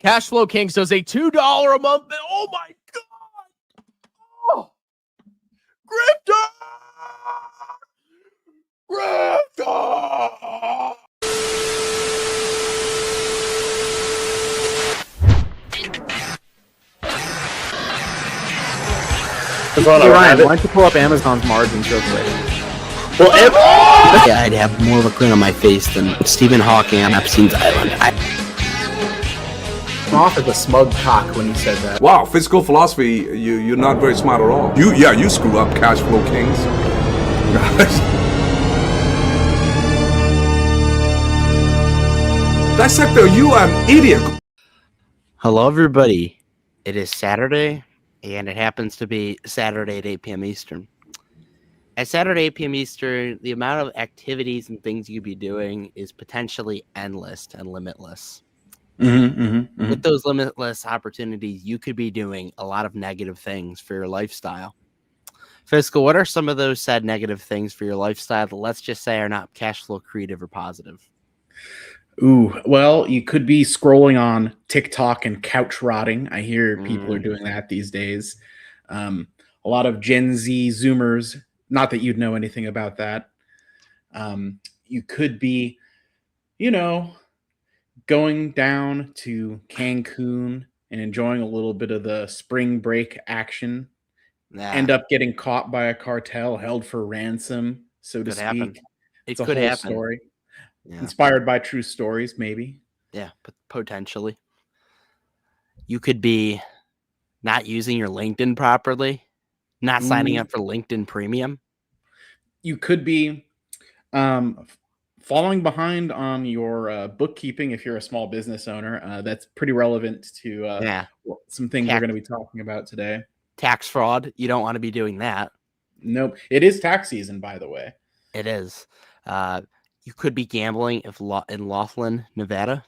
Cashflow Kings does a $2 a month. Oh my God. Oh. Grifter! Ryan, why don't you pull up Amazon's margins real quick? Well, I'd have more of a grin on my face than Stephen Hawking on Epstein's Island. I'm off as a smug cock when you said that. Wow, fiscal philosophy, you're not very smart at all. You screw up, cash flow kings. Dissector, you are an idiot. Hello, everybody. It is Saturday, and it happens to be Saturday at 8 p.m. Eastern. At Saturday, 8 p.m. Eastern, the amount of activities and things you could be doing is potentially endless and limitless. With those limitless opportunities, you could be doing a lot of negative things for your lifestyle. Fiscal, what are some of those said negative things for your lifestyle that let's just say are not cash flow creative or positive? Ooh, well, you could be scrolling on TikTok and couch rotting. I hear people are doing that these days. A lot of Gen Z Zoomers, not that you'd know anything about that. You could be, going down to Cancun and enjoying a little bit of the spring break action. End up getting caught by a cartel, held for ransom, so to speak. It could happen. Story. Yeah. Inspired by true stories, maybe. Yeah, but potentially. You could be not using your LinkedIn properly, not signing up for LinkedIn Premium. You could be falling behind on your bookkeeping if you're a small business owner. That's pretty relevant to some things we're going to be talking about today. Tax fraud. You don't want to be doing that. Nope. It is tax season, by the way. It is. You could be gambling in Laughlin, Nevada.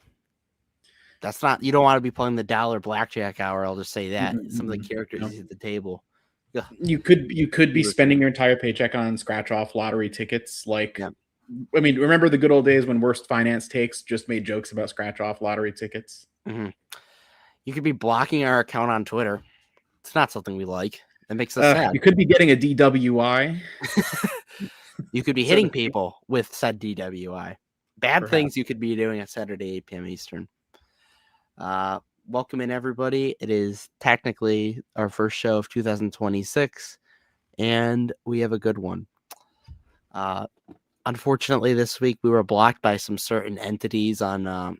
That's not. You don't want to be playing the dollar blackjack hour. I'll just say that. Some of the characters at the table. Ugh. You could be spending your entire paycheck on scratch-off lottery tickets. I mean, remember the good old days when Worst Finance Takes just made jokes about scratch-off lottery tickets? You could be blocking our account on Twitter. It's not something we like. That makes us sad. You could be getting a DWI. You could be hitting people with said DWI. Bad things you could be doing at Saturday, 8 p.m. Eastern. Welcome in, everybody. It is technically our first show of 2026, and we have a good one. Unfortunately, this week we were blocked by some certain entities on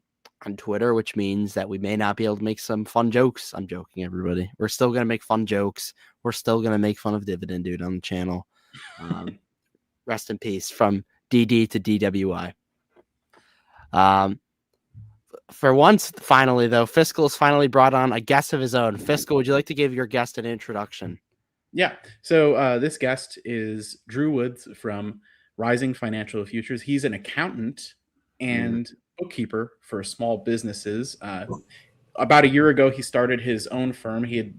Twitter, which means that we may not be able to make some fun jokes. I'm joking, everybody. We're still going to make fun jokes. We're still going to make fun of Dividend Dude on the channel. Rest in peace from DD to DWI. For once, finally, though, Fiscal has finally brought on a guest of his own. Fiscal, would you like to give your guest an introduction? Yeah. So this guest is Drew Woods from Rising Financial Futures. He's an accountant and bookkeeper for small businesses. About a year ago, he started his own firm. He had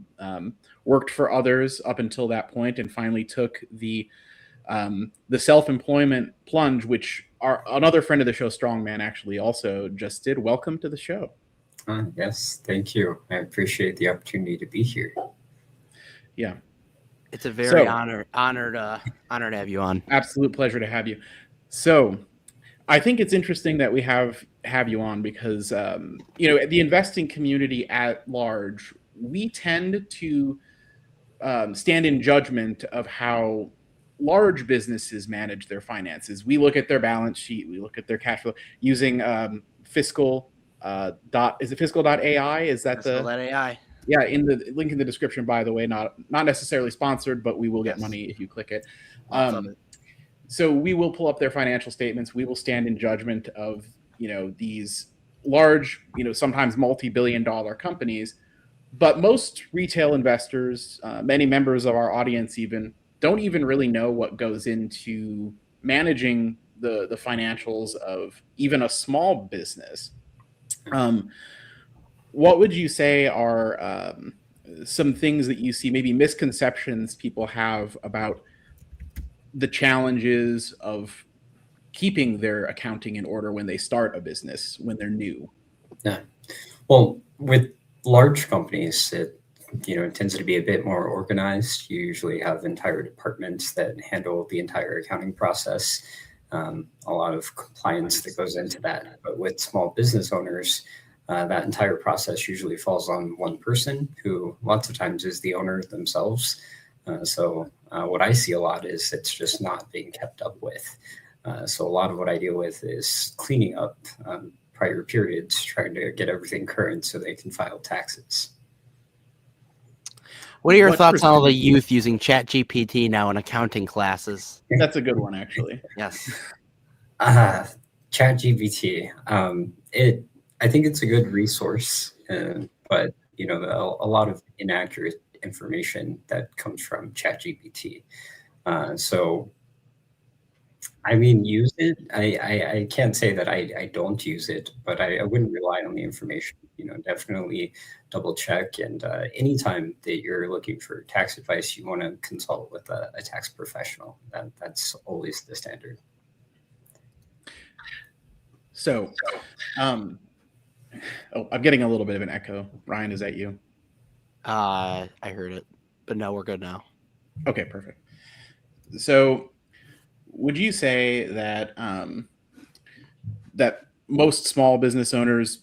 worked for others up until that point and finally took the self-employment plunge, which another friend of the show, Strongman, actually also just did. Welcome to the show. Yes, thank you. I appreciate the opportunity to be here. Yeah. It's a very honored to have you on. Absolute pleasure to have you. So I think it's interesting that we have you on because, the investing community at large, we tend to stand in judgment of how large businesses manage their finances. We look at their balance sheet, we look at their cash flow using Fiscal. Is it Fiscal.ai? Is that Fiscal.ai? Yeah, in the link in the description, by the way, not necessarily sponsored, but we will get money if you click it. So we will pull up their financial statements. We will stand in judgment of, these large, sometimes multi-billion-dollar companies. But most retail investors, many members of our audience even, don't even really know what goes into managing the financials of even a small business. What would you say are some things that you see, maybe misconceptions people have about the challenges of keeping their accounting in order when they start a business, when they're new? Yeah. Well, with large companies, it tends to be a bit more organized. You usually have entire departments that handle the entire accounting process. A lot of compliance that goes into that. But with small business owners, that entire process usually falls on one person who lots of times is the owner themselves. So what I see a lot is it's just not being kept up with. So a lot of what I deal with is cleaning up prior periods, trying to get everything current so they can file taxes. What are your thoughts on all the youth using ChatGPT now in accounting classes? That's a good one, actually. Yes. ChatGPT. I think it's a good resource, but a lot of inaccurate information that comes from ChatGPT. So, I mean, use it. I can't say that I don't use it, but I wouldn't rely on the information. Definitely double check. And anytime that you're looking for tax advice, you want to consult with a tax professional. That's always the standard. So, I'm getting a little bit of an echo. Ryan, is that you? I heard it, but no, we're good now. Okay, perfect. So, would you say that that most small business owners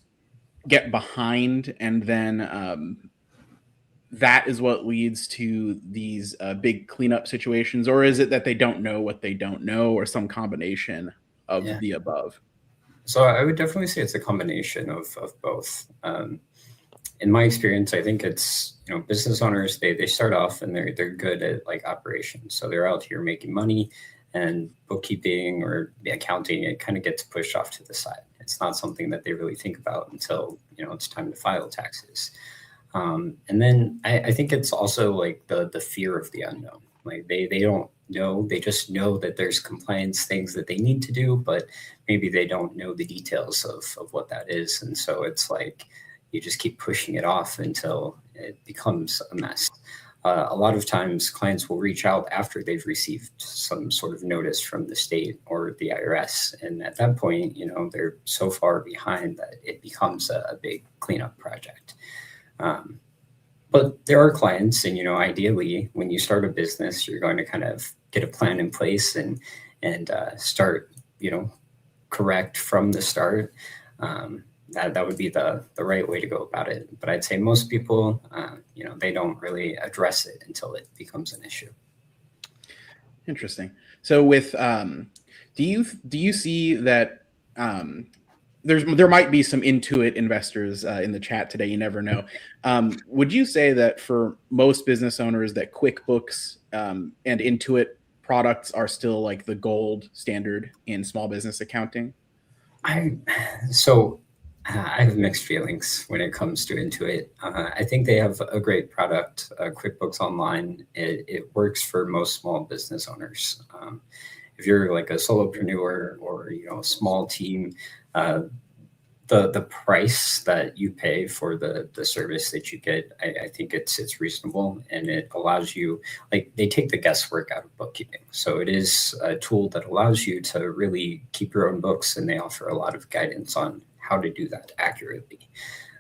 get behind, and then that is what leads to these big cleanup situations, or is it that they don't know what they don't know, or some combination of the above? So I would definitely say it's a combination of both. In my experience, I think it's business owners, they start off and they're good at like operations, so they're out here making money, and bookkeeping or the accounting, it kind of gets pushed off to the side. It's not something that they really think about until it's time to file taxes. And then I think it's also like the fear of the unknown. Like they don't know, they just know that there's compliance things that they need to do, but maybe they don't know the details of what that is. And so it's like you just keep pushing it off until it becomes a mess. A lot of times clients will reach out after they've received some sort of notice from the state or the IRS. And at that point, they're so far behind that it becomes a big cleanup project. But there are clients, and ideally, when you start a business, you're going to kind of get a plan in place and start, correct from the start. That would be the right way to go about it. But I'd say most people, they don't really address it until it becomes an issue. Interesting. So with do you see that there might be some Intuit investors in the chat today? You never know. Would you say that for most business owners that QuickBooks and Intuit products are still like the gold standard in small business accounting? I have mixed feelings when it comes to Intuit. I think they have a great product, QuickBooks Online. It works for most small business owners. If you're like a solopreneur or a small team, the price that you pay for the service that you get, I think it's reasonable, and it allows you, like, they take the guesswork out of bookkeeping. So it is a tool that allows you to really keep your own books, and they offer a lot of guidance on how to do that accurately.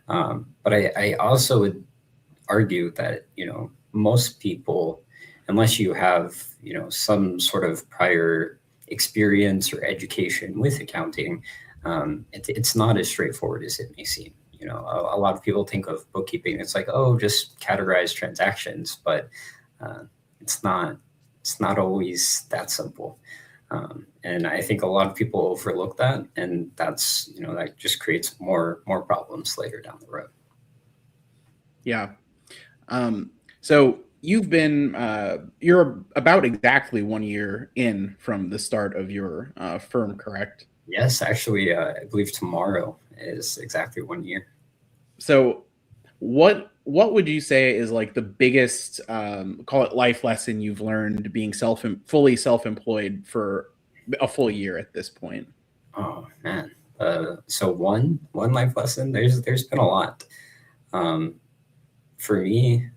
But I also would argue that, most people, unless you have, some sort of prior experience or education with accounting, it's not as straightforward as it may seem. A lot of people think of bookkeeping, it's like, oh, just categorize transactions, but it's not always that simple. And I think a lot of people overlook that, and that's, that just creates more problems later down the road. Yeah. So you've been, you're about exactly 1 year in from the start of your firm, correct? Yes, actually, I believe tomorrow is exactly 1 year. So what would you say is like the biggest, call it life lesson you've learned being fully self-employed for a full year at this point? Oh man. So one life lesson, there's been a lot. For me,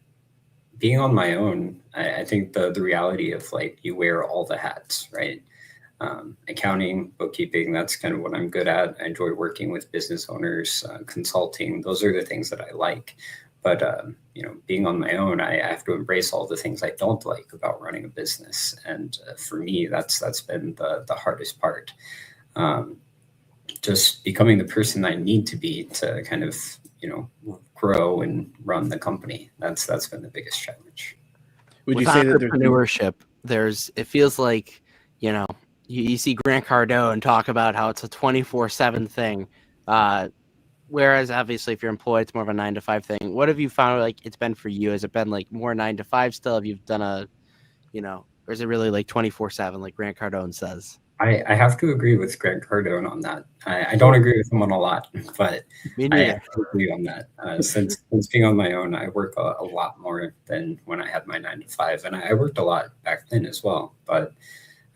being on my own, I think the reality of like you wear all the hats, right? Accounting, bookkeeping, that's kind of what I'm good at. I enjoy working with business owners, consulting. Those are the things that I like. But being on my own, I have to embrace all the things I don't like about running a business. And for me, that's been the hardest part. Just becoming the person I need to be to kind of grow and run the company. That's been the biggest challenge. Would With you say that entrepreneurship, it feels like, you see Grant Cardone talk about how it's a 24/7 thing. Whereas obviously if you're employed, it's more of a 9-to-5 thing. What have you found like it's been for you? Has it been like more 9-to-5 still? Have you done or is it really like 24/7 like Grant Cardone says? I have to agree with Grant Cardone on that. I don't agree with him on a lot, but I have to agree on that. Since being on my own, I work a lot more than when I had my 9-to-5, and I worked a lot back then as well. But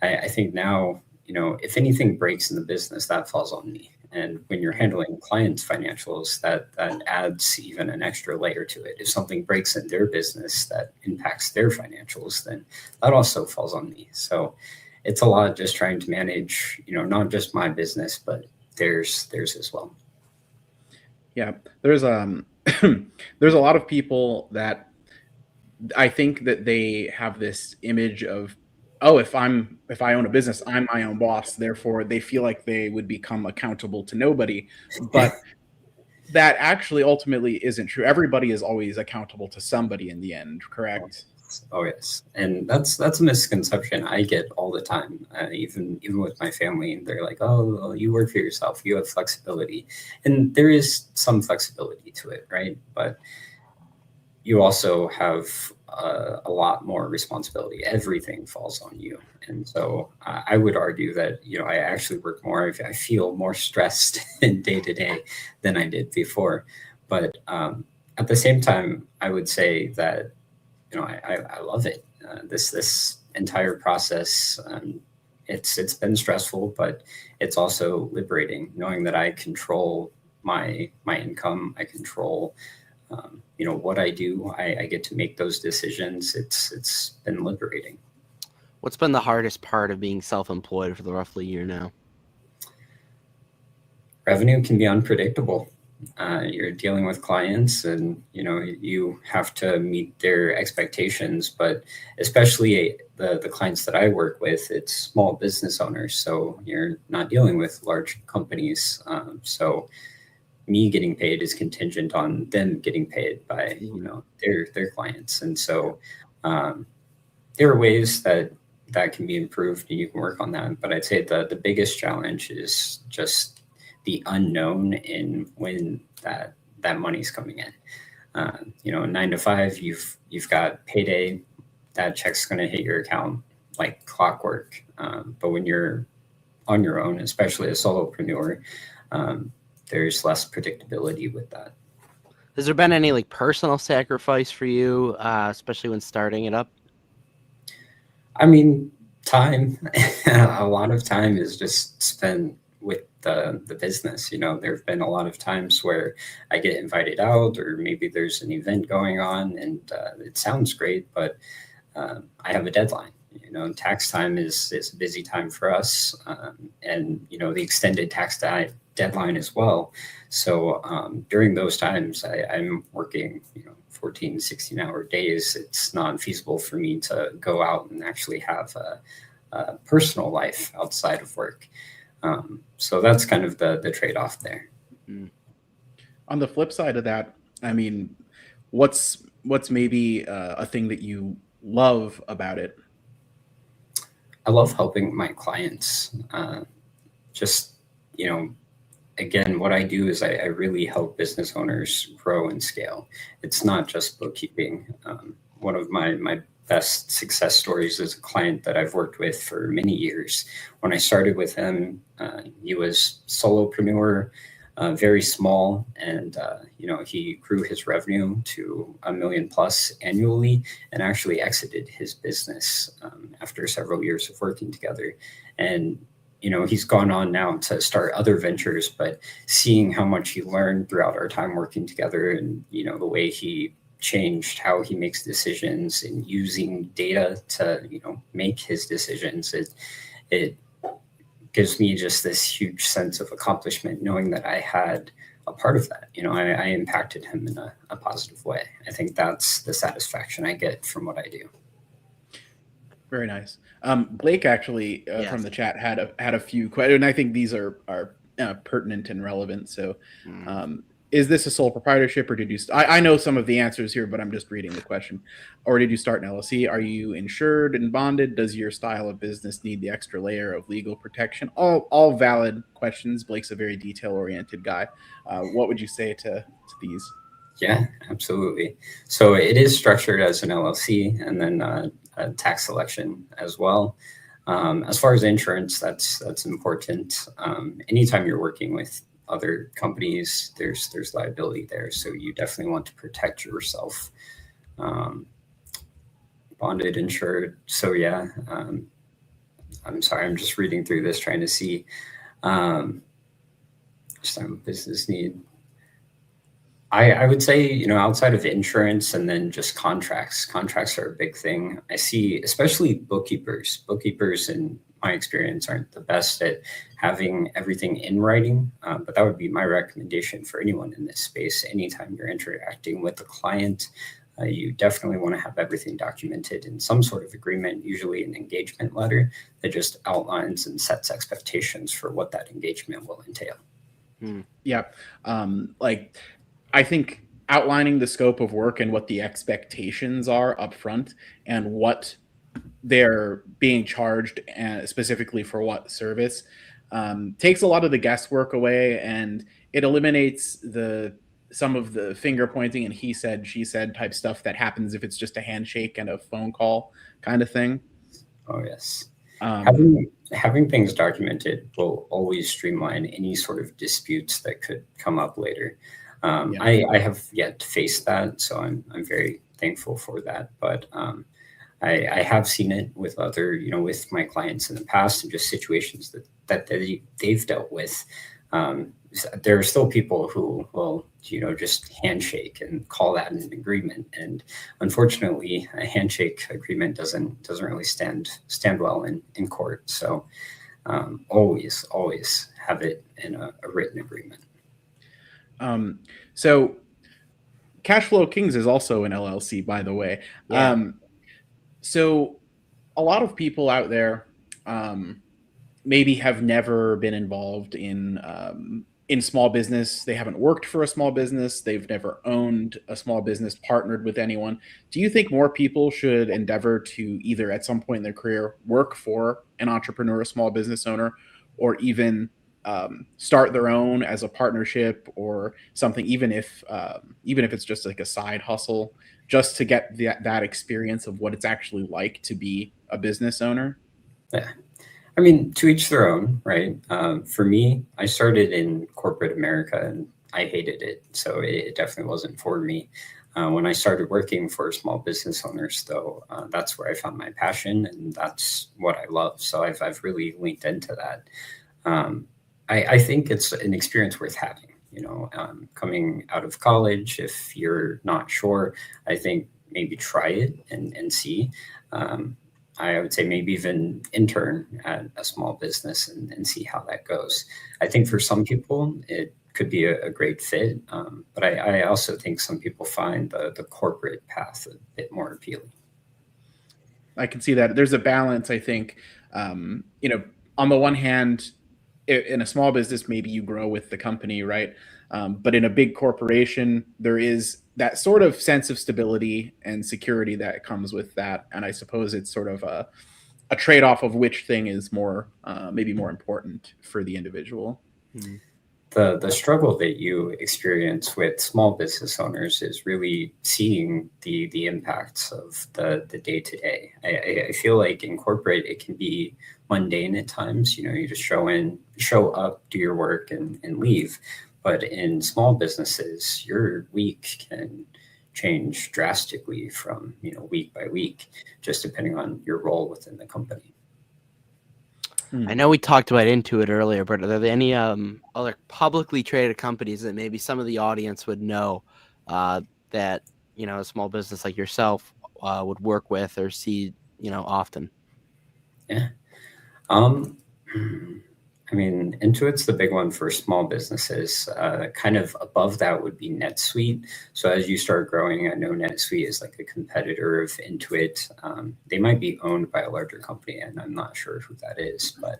I think now, if anything breaks in the business, that falls on me. And when you're handling clients' financials, that adds even an extra layer to it. If something breaks in their business that impacts their financials, then that also falls on me. So it's a lot just trying to manage, not just my business, but theirs as well. Yeah, there's there's a lot of people that I think that they have this image of, oh, if I own a business, I'm my own boss. Therefore, they feel like they would become accountable to nobody. But that actually ultimately isn't true. Everybody is always accountable to somebody in the end, correct? Oh yes, and that's a misconception I get all the time. Even with my family, they're like, "Oh, well, you work for yourself. You have flexibility," and there is some flexibility to it, right? But you also have a lot more responsibility. Everything falls on you, and so I would argue that I actually work more. I feel more stressed in day to day than I did before. But at the same time, I would say that I love it. This entire process, it's been stressful, but it's also liberating knowing that I control my income. I control, what I do. I get to make those decisions. It's been liberating. What's been the hardest part of being self-employed for the roughly year now? Revenue can be unpredictable. You're dealing with clients and you have to meet their expectations, but especially the clients that I work with, it's small business owners, so you're not dealing with large companies. So me getting paid is contingent on them getting paid by their clients, and so there are ways that can be improved and you can work on that. But I'd say the biggest challenge is just the unknown in when that money's coming in. 9-to-5, you've got payday, that check's going to hit your account like clockwork. But when you're on your own, especially a solopreneur, there's less predictability with that. Has there been any like personal sacrifice for you, especially when starting it up? I mean, time. A lot of time is just spent with the business. There have been a lot of times where I get invited out, or maybe there's an event going on and it sounds great, but I have a deadline. Tax time is a busy time for us, and the extended tax deadline as well. So during those times, I'm working 14, 16-hour days. It's not feasible for me to go out and actually have a personal life outside of work. So that's kind of the trade-off there. On the flip side of that, I mean, what's maybe a thing that you love about it? I love helping my clients. Again, what I do is I really help business owners grow and scale. It's not just bookkeeping. One of my best success stories is a client that I've worked with for many years. When I started with him, he was solopreneur, very small, and he grew his revenue to $1 million+ annually, and actually exited his business after several years of working together. And he's gone on now to start other ventures, but seeing how much he learned throughout our time working together, and the way he changed how he makes decisions and using data to make his decisions, it gives me just this huge sense of accomplishment, knowing that I had a part of that. I impacted him in a positive way. I think that's the satisfaction I get from what I do. Very nice. Blake actually Yes. from the chat had a few questions, and I think these are pertinent and relevant. So, is this a sole proprietorship, or did you? I know some of the answers here, but I'm just reading the question. Or did you start an LLC? Are you insured and bonded? Does your style of business need the extra layer of legal protection? All valid questions. Blake's a very detail-oriented guy. What would you say to these? Yeah, absolutely. So it is structured as an LLC, and then a tax selection as well. As far as insurance, that's important. Anytime you're working with other companies, there's liability there, so you definitely want to protect yourself. Bonded, insured. So yeah, I'm sorry, I'm just reading through this, trying to see some business need. I would say, outside of insurance and then just contracts are a big thing. I see, especially bookkeepers in my experience aren't the best at having everything in writing, but that would be my recommendation for anyone in this space. Anytime you're interacting with a client, you definitely want to have everything documented in some sort of agreement, usually an engagement letter that just outlines and sets expectations for what that engagement will entail. Yeah. I think outlining the scope of work and what the expectations are up front and what they're being charged and specifically for what service takes a lot of the guesswork away, and it eliminates some of the finger pointing and he said, she said type stuff that happens if it's just a handshake and a phone call kind of thing. Oh, yes. Having things documented will always streamline any sort of disputes that could come up later. I have yet to face that, so I'm very thankful for that. But I have seen it with other, with my clients in the past, and just situations that they've dealt with. There are still people who will, just handshake and call that an agreement. And unfortunately, a handshake agreement doesn't really stand well in court. So always have it in a written agreement. So Cashflow Kings is also an LLC, by the way. Yeah. So a lot of people out there maybe have never been involved in small business. They haven't worked for a small business. They've never owned a small business, partnered with anyone. Do you think more people should endeavor to either at some point in their career work for an entrepreneur, a small business owner, or even start their own as a partnership or something, even if it's just like a side hustle, just to get that experience of what it's actually like to be a business owner? Yeah. I mean, to each their own, right? For me, I started in corporate America and I hated it. So it definitely wasn't for me. When I started working for small business owners, though, that's where I found my passion and that's what I love. So I've really leaned into that. I think it's an experience worth having, coming out of college. If you're not sure, I think maybe try it and see. I would say maybe even intern at a small business and see how that goes. I think for some people, it could be a great fit. But I also think some people find the corporate path a bit more appealing. I can see that. There's a balance, I think. On the one hand, in a small business, maybe you grow with the company, right? But in a big corporation, there is that sort of sense of stability and security that comes with that. And I suppose it's sort of a trade-off of which thing is maybe more important for the individual. Mm-hmm. The struggle that you experience with small business owners is really seeing the impacts of the day-to-day. I feel like in corporate, it can be mundane at times. You just show up, do your work and leave. But in small businesses, your week can change drastically from, week by week, just depending on your role within the company. I know we talked about Intuit earlier, but are there any other publicly traded companies that maybe some of the audience would know that, a small business like yourself would work with or see, often? Yeah. I mean, Intuit's the big one for small businesses. Kind of above that would be NetSuite. So as you start growing, I know NetSuite is like a competitor of Intuit. They might be owned by a larger company, and I'm not sure who that is, but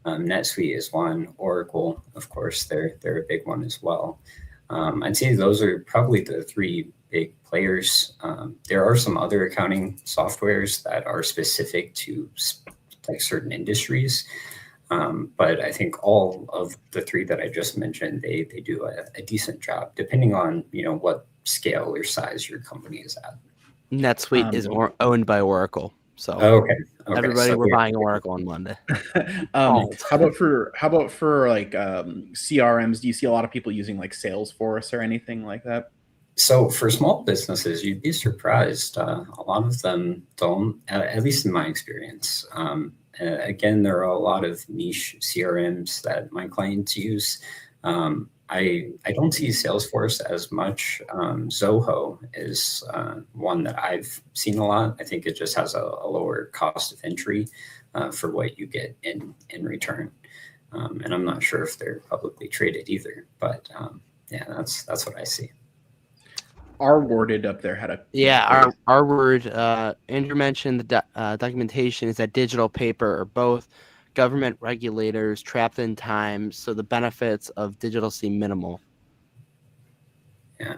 NetSuite is one. Oracle, of course, they're a big one as well. I'd say those are probably the three big players. There are some other accounting softwares that are specific to like certain industries. But I think all of the three that I just mentioned, they do a decent job, depending on what scale or size your company is at. NetSuite is owned by Oracle, so okay. Everybody, so we're buying Oracle on Monday. How about for like CRMs? Do you see a lot of people using like Salesforce or anything like that? So for small businesses, you'd be surprised. A lot of them don't, at least in my experience. Again, there are a lot of niche CRMs that my clients use. I don't see Salesforce as much. Zoho is one that I've seen a lot. I think it just has a lower cost of entry for what you get in return. And I'm not sure if they're publicly traded either. But yeah, that's what I see. R worded up there had a our word. Andrew mentioned the documentation is that digital, paper, or both. Government regulators trapped in time, so the benefits of digital seem minimal. Yeah.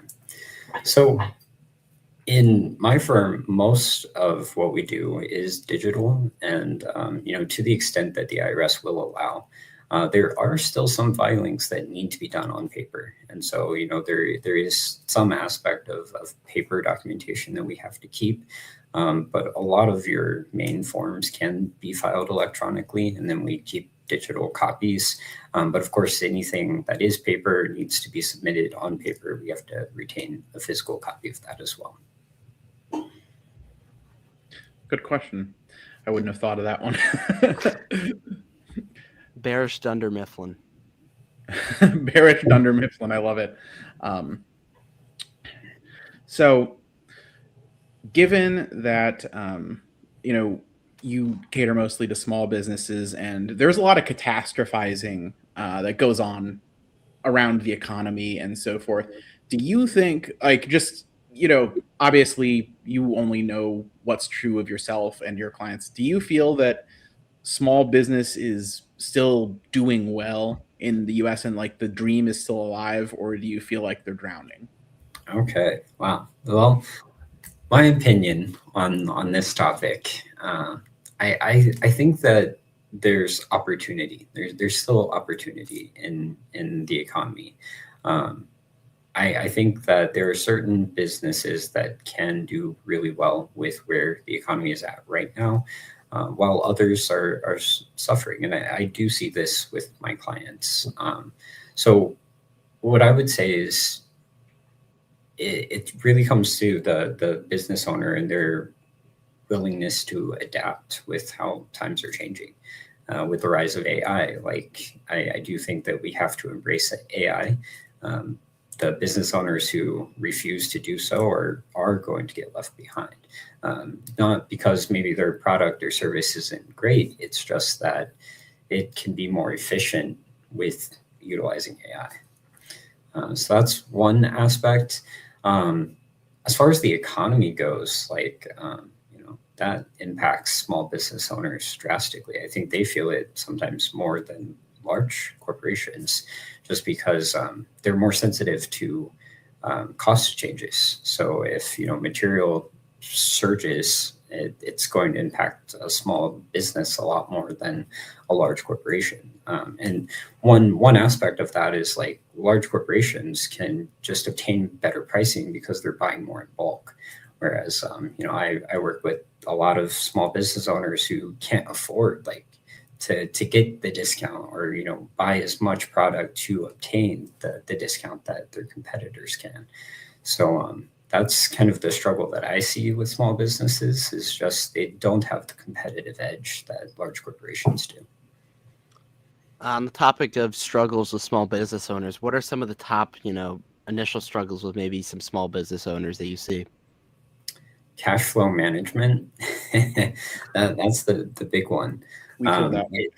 So in my firm, most of what we do is digital, and to the extent that the IRS will allow. There are still some filings that need to be done on paper. And so, there is some aspect of paper documentation that we have to keep. But a lot of your main forms can be filed electronically, and then we keep digital copies. But of course, anything that is paper needs to be submitted on paper. We have to retain a physical copy of that as well. Good question. I wouldn't have thought of that one. Bearish Dunder Mifflin. Bearish Dunder Mifflin. I love it. So given that, you cater mostly to small businesses and there's a lot of catastrophizing that goes on around the economy and so forth, do you think, obviously you only know what's true of yourself and your clients. Do you feel that small business is still doing well in the US and like the dream is still alive, or do you feel like they're drowning? Okay. Wow. Well, my opinion on this topic, I think that there's opportunity. There's still opportunity in the economy. I think that there are certain businesses that can do really well with where the economy is at right now, while others are suffering. And I do see this with my clients. So what I would say is it really comes to the business owner and their willingness to adapt with how times are changing. With the rise of AI, I do think that we have to embrace AI. The business owners who refuse to do so are going to get left behind. Not because maybe their product or service isn't great, it's just that it can be more efficient with utilizing AI. So that's one aspect. As far as the economy goes, that impacts small business owners drastically. I think they feel it sometimes more than large corporations, just because they're more sensitive to cost changes. So if material surges, it's going to impact a small business a lot more than a large corporation. And one aspect of that is large corporations can just obtain better pricing because they're buying more in bulk. Whereas, I work with a lot of small business owners who can't afford to get the discount or, buy as much product to obtain the discount that their competitors can. So that's kind of the struggle that I see with small businesses, is just they don't have the competitive edge that large corporations do. On the topic of struggles with small business owners, what are some of the top, initial struggles with maybe some small business owners that you see? Cash flow management That's the big one. We feel that way.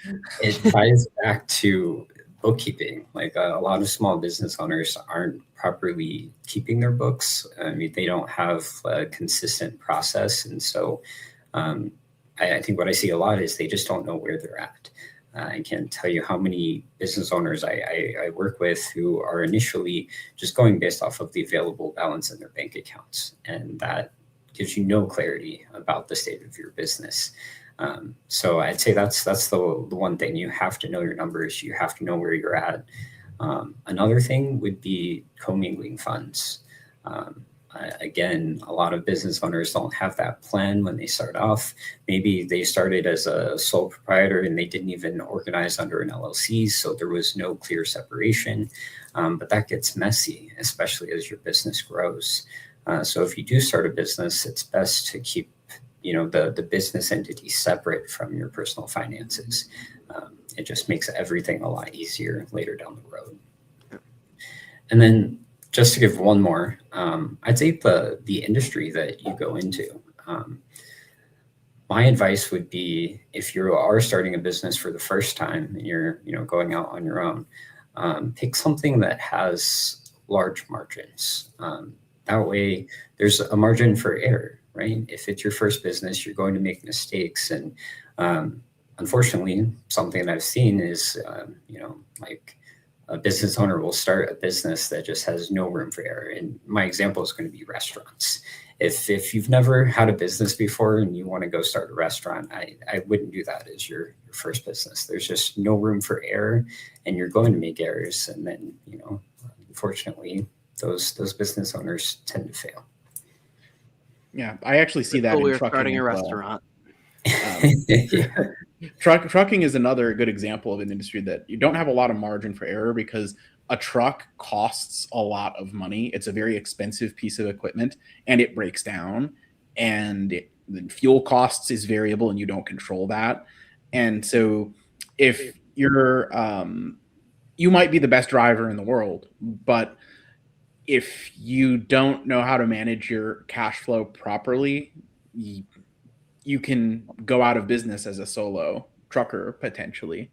It ties back to bookkeeping. Like a lot of small business owners aren't properly keeping their books. I mean, they don't have a consistent process. And so I think what I see a lot is they just don't know where they're at. I can't tell you how many business owners I work with who are initially just going based off of the available balance in their bank accounts. And that gives you no clarity about the state of your business. So I'd say that's the one thing. You have to know your numbers. You have to know where you're at. Another thing would be commingling funds. Again, a lot of business owners don't have that plan when they start off. Maybe they started as a sole proprietor and they didn't even organize under an LLC, so there was no clear separation. But that gets messy, especially as your business grows. So if you do start a business, it's best to keep the business entity separate from your personal finances. It just makes everything a lot easier later down the road. And then just to give one more, I'd say the industry that you go into. My advice would be, if you are starting a business for the first time and you're going out on your own, pick something that has large margins. That way there's a margin for error, right? If it's your first business, you're going to make mistakes. And unfortunately, something that I've seen is, like a business owner will start a business that just has no room for error. And my example is going to be restaurants. If you've never had a business before and you want to go start a restaurant, I wouldn't do that as your first business. There's just no room for error, and you're going to make errors. And then, unfortunately, those business owners tend to fail. Yeah, I actually see that in We're trucking starting a as well. restaurant. Trucking is another good example of an industry that you don't have a lot of margin for error, because a truck costs a lot of money. It's a very expensive piece of equipment, and it breaks down, and the fuel costs is variable, and you don't control that. And so if you're you might be the best driver in the world, but if you don't know how to manage your cash flow properly, you can go out of business as a solo trucker potentially.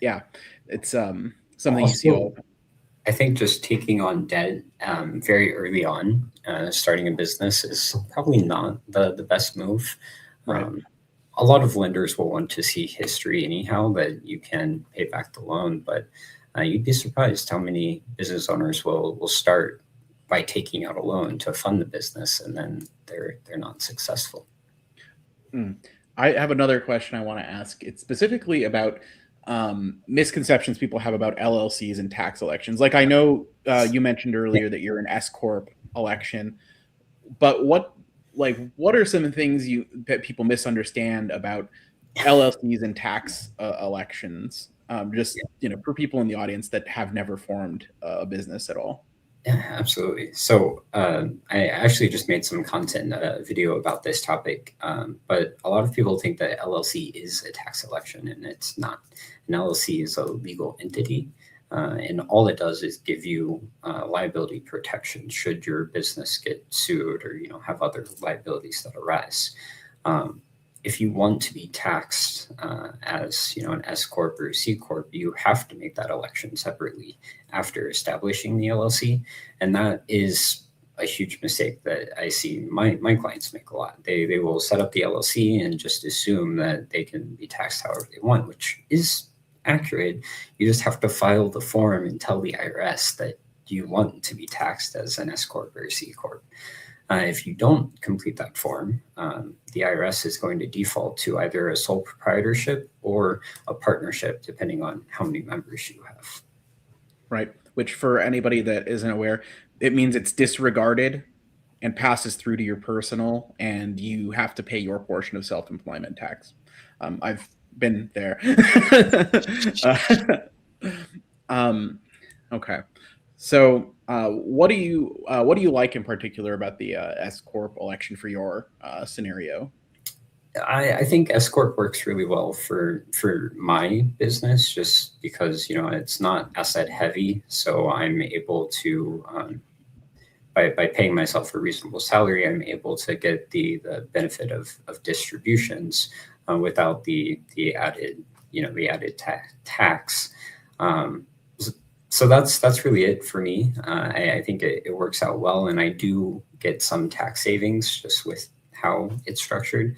Yeah, it's something Also, you see all the time. I think just taking on debt very early on, starting a business, is probably not the best move. Right. A lot of lenders will want to see history anyhow that you can pay back the loan, but you'd be surprised how many business owners will start by taking out a loan to fund the business, and then they're not successful. I have another question I want to ask. It's specifically about misconceptions people have about LLCs and tax elections. Like, I know you mentioned earlier that you're an S corp election, but what are some things that people misunderstand about LLCs and tax elections? For people in the audience that have never formed a business at all. Yeah, absolutely. So I actually just made some content video about this topic, but a lot of people think that LLC is a tax election, and it's not. An LLC is a legal entity, and all it does is give you liability protection should your business get sued or have other liabilities that arise. If you want to be taxed as an S corp or C corp, you have to make that election separately after establishing the LLC, and that is a huge mistake that I see my clients make a lot. They will set up the LLC and just assume that they can be taxed however they want, which is accurate. You just have to file the form and tell the IRS that you want to be taxed as an S corp or a C corp. If you don't complete that form, the IRS is going to default to either a sole proprietorship or a partnership, depending on how many members you have. Right. Which, for anybody that isn't aware, it means it's disregarded and passes through to your personal, and you have to pay your portion of self-employment tax. I've been there. Okay. So what do you like in particular about the S corp election for your scenario? I think S corp works really well for my business, just because it's not asset heavy, so I'm able to by paying myself a reasonable salary, I'm able to get the benefit of distributions without the added tax. So that's really it for me. I think it works out well, and I do get some tax savings just with how it's structured.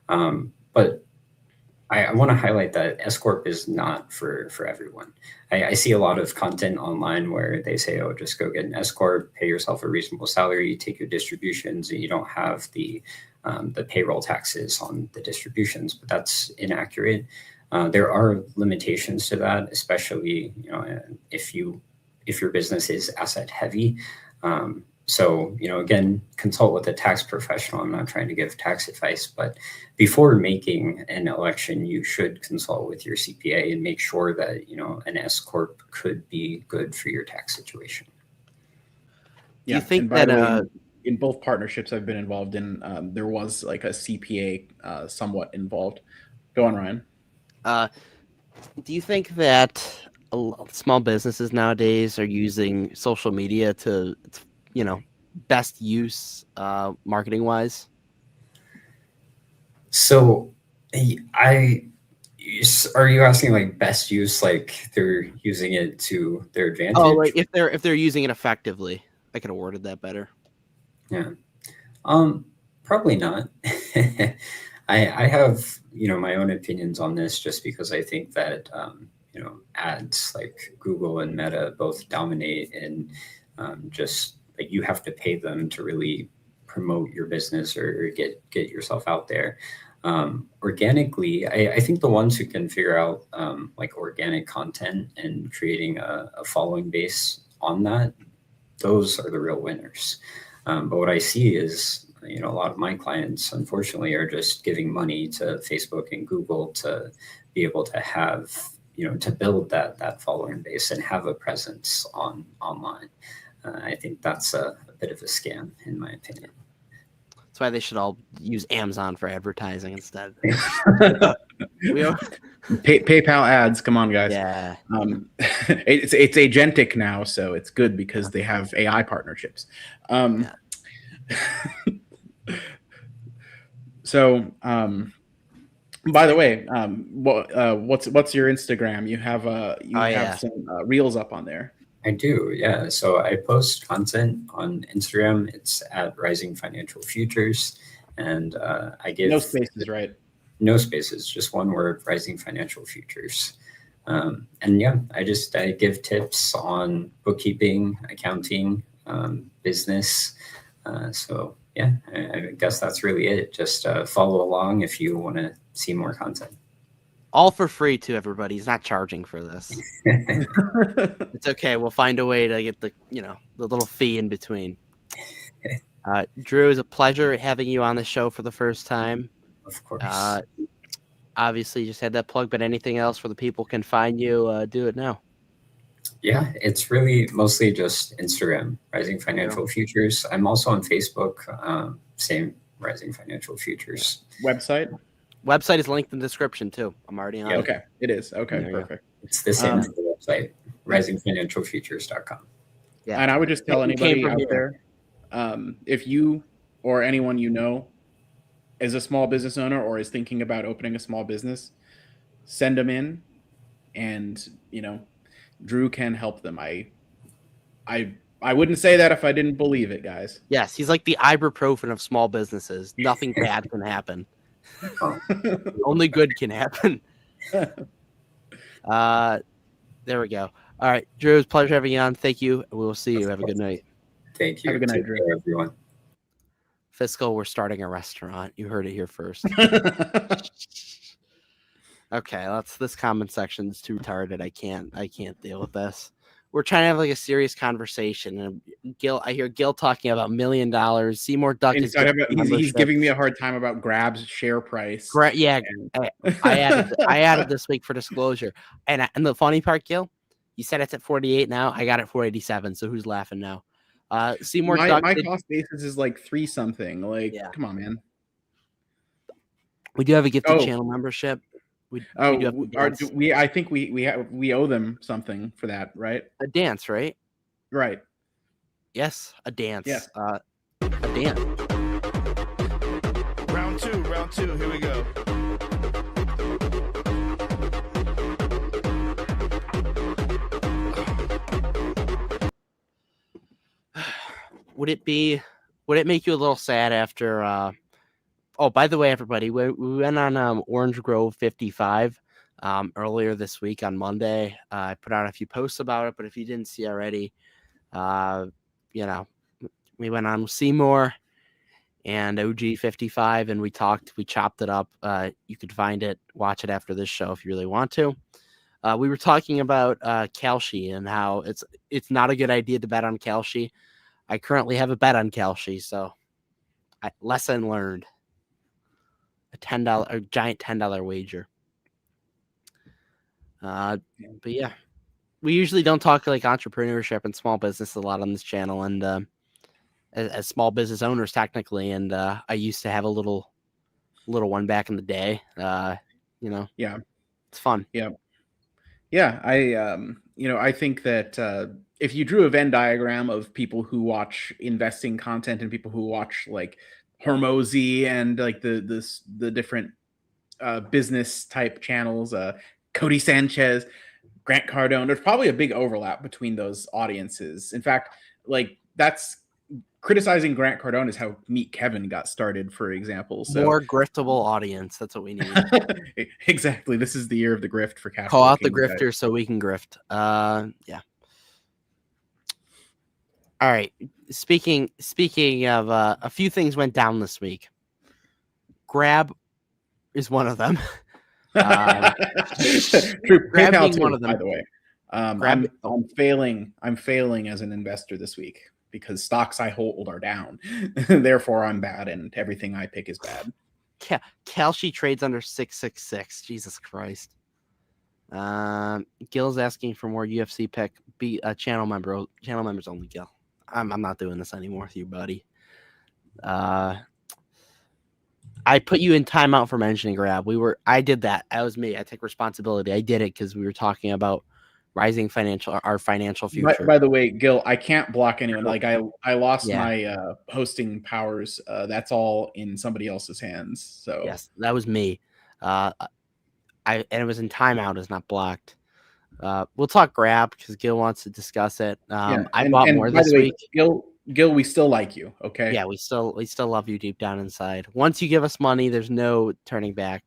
But I want to highlight that S Corp is not for everyone. I see a lot of content online where they say, oh, just go get an S Corp, pay yourself a reasonable salary, take your distributions, and you don't have the payroll taxes on the distributions. But that's inaccurate. There are limitations to that, especially if your business is asset heavy. So again, consult with a tax professional. I'm not trying to give tax advice, but before making an election, you should consult with your CPA and make sure that an S corp could be good for your tax situation. Yeah, you think and by that the way, in both partnerships I've been involved in, there was like a CPA somewhat involved. Go on, Ryan. do you think that small businesses nowadays are using social media to best use marketing wise? So are you asking like best use, like they're using it to their advantage? Oh, like if they're using it effectively. I could have worded that better. Yeah. Probably not. I have, my own opinions on this just because I think that, ads like Google and Meta both dominate, and just like you have to pay them to really promote your business or get yourself out there. Organically, I think the ones who can figure out like organic content and creating a following base on that, those are the real winners. But what I see is, a lot of my clients, unfortunately, are just giving money to Facebook and Google to be able to have, to build that following base and have a presence online. I think that's a bit of a scam, in my opinion. That's why they should all use Amazon for advertising instead. PayPal ads, come on, guys. Yeah. It's agentic now, so it's good because they have AI partnerships. So, by the way, what's your Instagram? You have some reels up on there. I do, yeah. So I post content on Instagram. It's at Rising Financial Futures, and I give no spaces, right? No spaces, just one word: Rising Financial Futures. And yeah, I give tips on bookkeeping, accounting, business. So yeah, I guess that's really it. Just follow along if you want to see more content. All for free to everybody. He's not charging for this. It's okay. We'll find a way to get the little fee in between. Drew, it was a pleasure having you on the show for the first time. Of course. Obviously, you just had that plug, but anything else where the people can find you, do it now. Yeah, it's really mostly just Instagram, Rising Financial Futures. I'm also on Facebook, same Rising Financial Futures. Website is linked in the description too. I'm already on. Okay, it is. Okay, perfect. It's the same as the website, risingfinancialfutures.com. Yeah, and I would just tell anybody out there, if you or anyone is a small business owner or is thinking about opening a small business, send them in, and Drew can help them. I wouldn't say that if I didn't believe it, guys. Yes, he's like the ibuprofen of small businesses. Nothing bad can happen. Only good can happen. There we go. All right, Drew, it's a pleasure having you on. Thank you. We'll see you. Have a good night. Thank you. Have a good night, Drew. Everyone. Fiscal, we're starting a restaurant. You heard it here first. Okay, this comment section is too retarded. I can't deal with this. We're trying to have like a serious conversation. And I hear Gil talking about $1 million. Seymour Duck is he's giving me a hard time about Grab's share price. Yeah, I added this week for disclosure. And the funny part, Gil, you said it's at 48 now. I got it 487. So who's laughing now? Seymour Duck. My cost basis is like 3 something. Like, come on, man. We do have a gifted channel membership. I think we owe them something for that, right? A dance, right? Right. Yes, a dance. Yes. A dance. Round two. Here we go. Would it make you a little sad after oh, by the way, everybody, we went on Orange Grove 55 earlier this week on Monday. I put out a few posts about it, but if you didn't see already, we went on with Seymour and OG 55 and we chopped it up. You could find it, watch it after this show if you really want to. We were talking about Kalshi and how it's not a good idea to bet on Kalshi. I currently have a bet on Kalshi, so lesson learned. A giant $10 wager. But yeah, we usually don't talk like entrepreneurship and small business a lot on this channel, and as small business owners technically, and I used to have a little one back in the day. Yeah, it's fun. Yeah. I think that if you drew a Venn diagram of people who watch investing content and people who watch like Hormozy and like the different business type channels, Cody Sanchez, Grant Cardone, there's probably a big overlap between those audiences. In fact, like that's criticizing Grant Cardone is how Meet Kevin got started, for example. So more griftable audience. That's what we need. Exactly. This is the year of the grift for cash. Call out the grifter so we can grift. Yeah. All right. Speaking of a few things went down this week. Grab is one of them. True. Grab PayPal being too, one of them. by the way. Grab- I'm failing. I'm failing as an investor this week because stocks I hold are down. Therefore, I'm bad, and everything I pick is bad. Kalshi trades under 666. Jesus Christ. Gil's asking for more UFC pick. Be a channel member. Channel members only, Gil. I'm not doing this anymore with you, buddy. I put you in timeout for mentioning Grab. I did that. That was me. I take responsibility. I did it because we were talking about rising our financial future. By the way, Gil, I can't block anyone. Like I lost my hosting powers. That's all in somebody else's hands. So yes, that was me. And it was in timeout. It's not blocked. We'll talk Grab because Gil wants to discuss it. I bought more this week. Gil, we still like you. Okay. Yeah, we still love you deep down inside. Once you give us money, there's no turning back.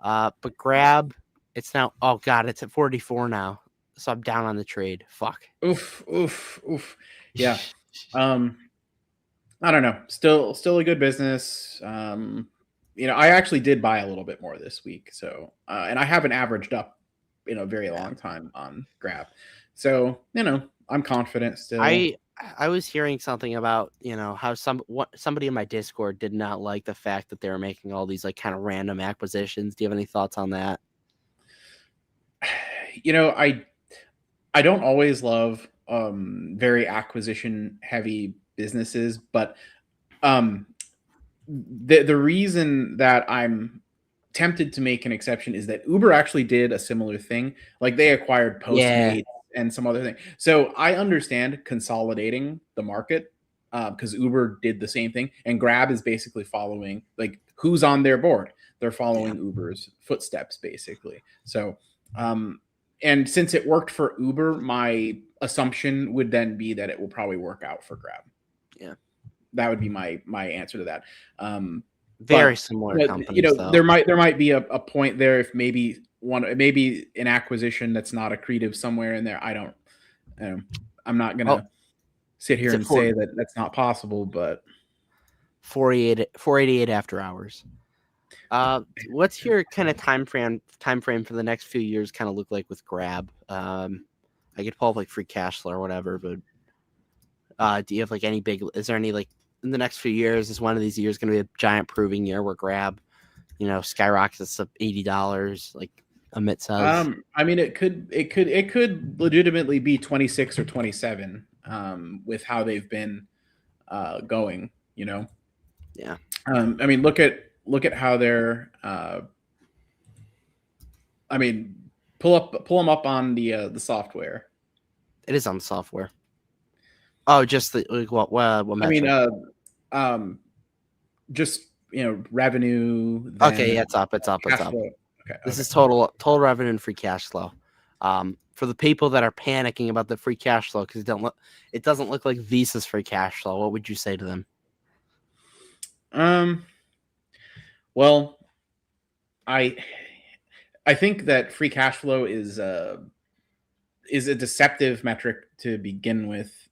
But Grab, it's now. Oh God, it's at 44 now. So I'm down on the trade. Fuck. Oof. Yeah. I don't know. Still a good business. I actually did buy a little bit more this week. So, and I haven't averaged up in a very long time on Grab. So, I'm confident still. I was hearing something about, how somebody in my Discord did not like the fact that they were making all these like kind of random acquisitions. Do you have any thoughts on that? I don't always love very acquisition heavy businesses, but the reason that I'm tempted to make an exception is that Uber actually did a similar thing. Like they acquired Postmates and some other thing. So I understand consolidating the market because Uber did the same thing, and Grab is basically following like who's on their board. They're following Uber's footsteps basically. So and since it worked for Uber, my assumption would then be that it will probably work out for Grab. Yeah, that would be my answer to that. Very similar companies, though. there might be a point there if maybe an acquisition that's not accretive somewhere in there. I don't. I'm not gonna sit here and say that that's not possible, but 488 after hours. What's your kind of time frame for the next few years kind of look like with Grab? I could pull up like free cash flow or whatever, but do you have like is there any like in the next few years, is one of these years going to be a giant proving year where Grab, skyrockets up $80 like Amit says? I mean, it could legitimately be 26 or 27 with how they've been going, Yeah. I mean, look at how they're pull them up on the software. It is on the software. Oh, just the like, what I mean, metric? just revenue. Okay, Then yeah, it's up. It's up. It's cash up. flow. Okay. This Okay. is total revenue and free cash flow. For the people that are panicking about the free cash flow because it doesn't look like Visa's free cash flow. What would you say to them? Well, I think that free cash flow is a deceptive metric to begin with,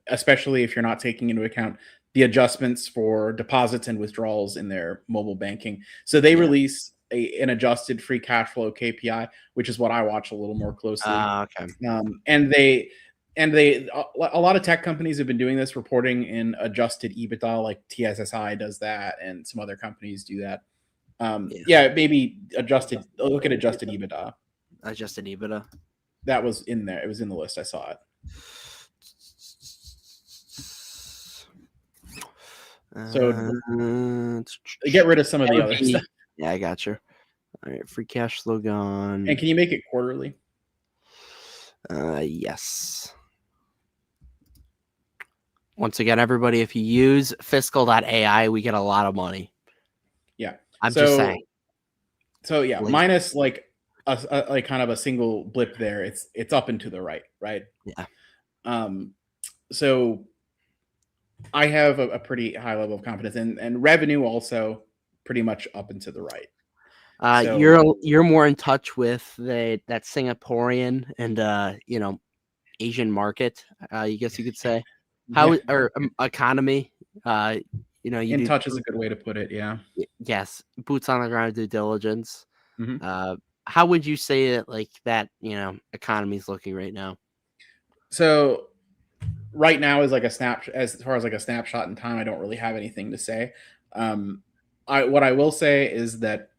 especially if you're not taking into account the adjustments for deposits and withdrawals in their mobile banking. So they release an adjusted free cash flow KPI, which is what I watch a little more closely. Okay. And they a lot of tech companies have been doing this, reporting in adjusted EBITDA, like TSSI does that, and some other companies do that. Maybe adjusted. Look at adjusted EBITDA. Adjusted EBITDA. That was in there. It was in the list. I saw it. So get rid of some of the other stuff. Yeah, I got you. All right, free cash flow gone. And can you make it quarterly? Yes. Once again, everybody, if you use fiscal.ai, we get a lot of money. Yeah. I'm just saying. So yeah, minus like a kind of a single blip there. It's up and to the right, right? Yeah. So I have a pretty high level of confidence, and revenue also pretty much up and to the right. You're more in touch with that Singaporean and Asian market, I guess you could say. Or economy. In touch is a good way to put it. Yeah. Yes, boots on the ground due diligence. Mm-hmm. How would you say that economy is looking right now? So right now is like a snapshot. As far as like a snapshot in time, I don't really have anything to say. What I will say is that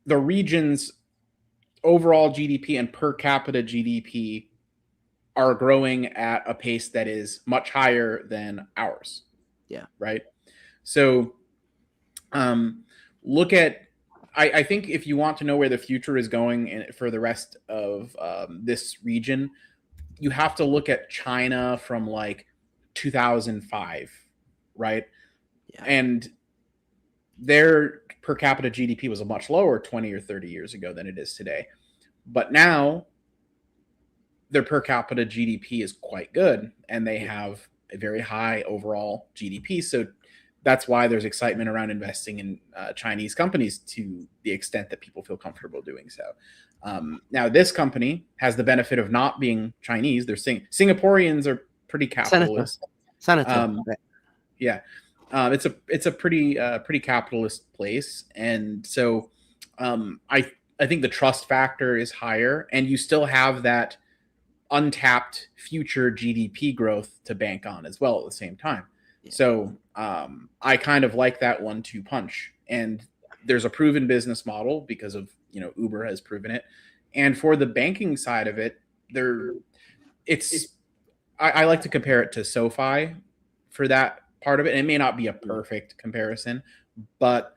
the region's overall GDP and per capita GDP are growing at a pace that is much higher than ours. Yeah. Right. So look at, I think if you want to know where the future is going for the rest of this region, you have to look at China from like 2005, right? Yeah. And their per capita GDP was a much lower 20 or 30 years ago than it is today. But now their per capita GDP is quite good, and they have a very high overall GDP. So that's why there's excitement around investing in Chinese companies to the extent that people feel comfortable doing so. Now, this company has the benefit of not being Chinese. They're Singaporeans are pretty capitalist. Senator. Yeah. It's a pretty capitalist place, and so I think the trust factor is higher, and you still have that untapped future GDP growth to bank on as well at the same time. Yeah. So I kind of like that 1-2 punch, and there's a proven business model because of Uber has proven it, and for the banking side of it, I like to compare it to SoFi for that part of it. And it may not be a perfect comparison, but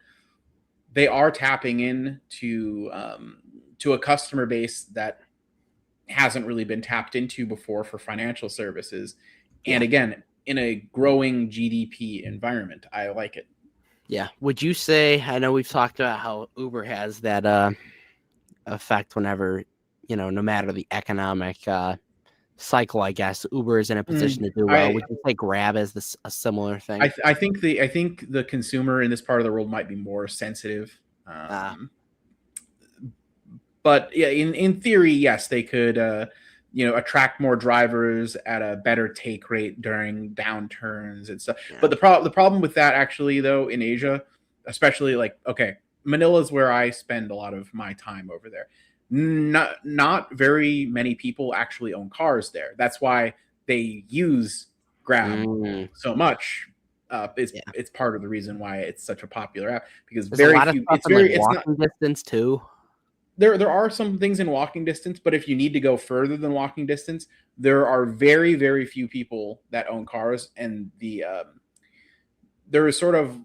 they are tapping in to a customer base that hasn't really been tapped into before for financial services. And again, in a growing GDP environment, I like it. Yeah. Would you say, I know we've talked about how Uber has that effect whenever, no matter the economic cycle, I guess Uber is in a position to do well. Would you say Grab is a similar thing? I think the consumer in this part of the world might be more sensitive. But yeah, in theory, yes, they could attract more drivers at a better take rate during downturns and stuff. Yeah. But the problem with that, actually, though, in Asia, especially Manila is where I spend a lot of my time over there. Not very many people actually own cars there. That's why they use Grab so much. It's part of the reason why it's such a popular app, because there's very few. It's walking distance too. There are some things in walking distance, but if you need to go further than walking distance, there are very, very few people that own cars, and there is sort of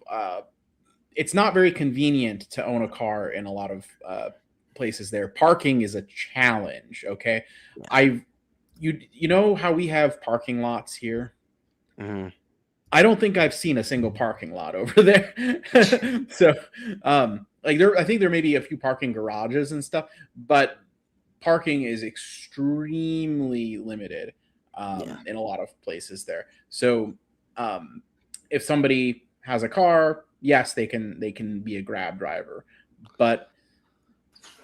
it's not very convenient to own a car in a lot of places there. Parking is a challenge. Okay. Yeah. you know how we have parking lots here? Mhm. I don't think I've seen a single parking lot over there. So, like I think there may be a few parking garages and stuff, but parking is extremely limited in a lot of places there. So, if somebody has a car, yes, they can be a Grab driver, but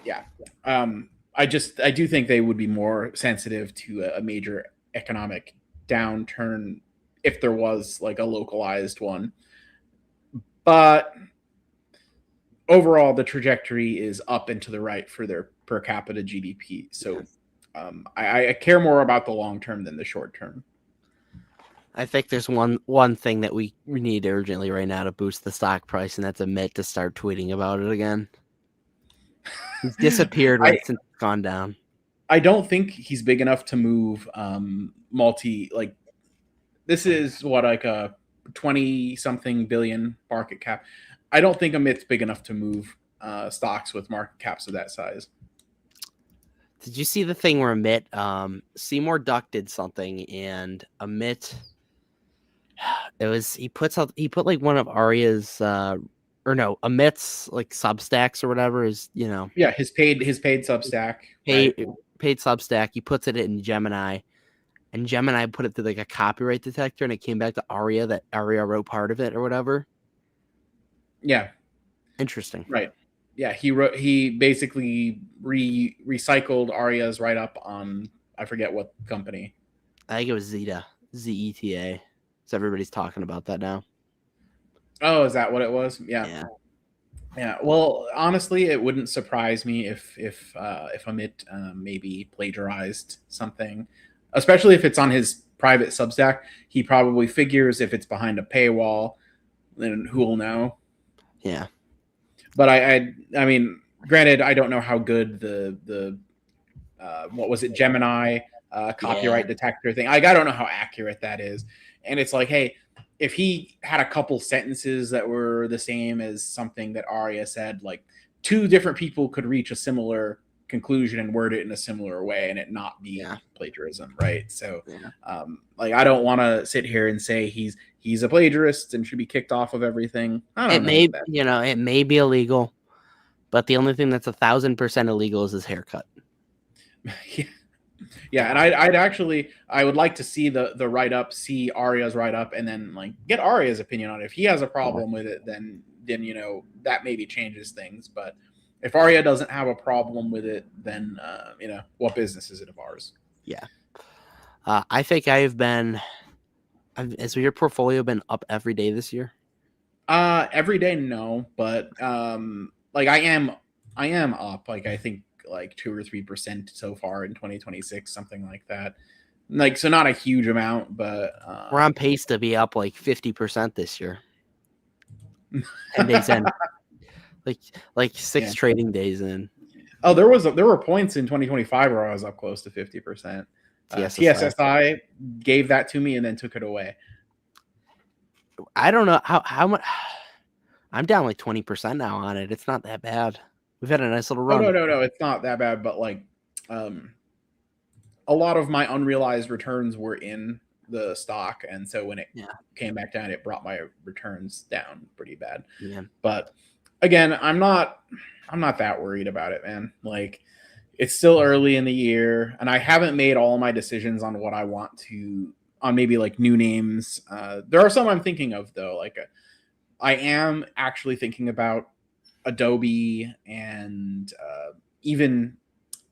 yeah, I do think they would be more sensitive to a major economic downturn if there was like a localized one. But overall, the trajectory is up and to the right for their per capita GDP. So I care more about the long term than the short term. I think there's one thing that we need urgently right now to boost the stock price, and that's Amit to start tweeting about it again. He's disappeared since it's gone down. I don't think he's big enough to move like this is what, like a 20-something billion market cap. I don't think Amit's big enough to move stocks with market caps of that size. Did you see the thing where Amit, Seymour Duck did something, and Amit, he put like one of Arya's, Amit's like Substacks or whatever is, Yeah, his paid Substack. Paid Substack. He puts it in Gemini, and Gemini put it through like a copyright detector, and it came back to Arya that Arya wrote part of it or whatever. Yeah. Interesting. Right. Yeah, he basically recycled Arya's write up on, I forget what company. I think it was Zeta, Zeta. So everybody's talking about that now. Oh, is that what it was? Yeah. Yeah. Well, honestly, it wouldn't surprise me if Amit maybe plagiarized something, especially if it's on his private Substack. He probably figures if it's behind a paywall, then who will know? Yeah. But I mean, granted, I don't know how good the what was it, Gemini copyright detector thing. Like, I don't know how accurate that is. And it's like, hey, if he had a couple sentences that were the same as something that Arya said, like two different people could reach a similar conclusion and word it in a similar way and it not be plagiarism, right? So, like, I don't want to sit here and say he's a plagiarist and should be kicked off of everything. I don't know. It may be illegal, but the only thing that's 1,000% illegal is his haircut. Yeah, and I would like to see the write up, see Arya's write up, and then like get Arya's opinion on it. If he has a problem with it, then that maybe changes things. But if Arya doesn't have a problem with it, then what business is it of ours? Yeah, I think has your portfolio been up every day this year? Every day, no, but like I am up. Like I think like 2 or 3% so far in 2026, something like that. Like, so not a huge amount, but we're on pace to be up like 50% this year. 10 days in, like 6 trading days in. Oh, there were points in 2025 where I was up close to 50%. TSSI gave that to me and then took it away. I don't know how much. I'm down like 20% now on it. It's not that bad. We've had a nice little run. Oh, no, it's not that bad. But like, a lot of my unrealized returns were in the stock, and so when it came back down, it brought my returns down pretty bad. Yeah. But again, I'm not that worried about it, man. Like, it's still early in the year, and I haven't made all my decisions on what I want to on maybe like new names. There are some I'm thinking of though. Like, I am actually thinking about Adobe and even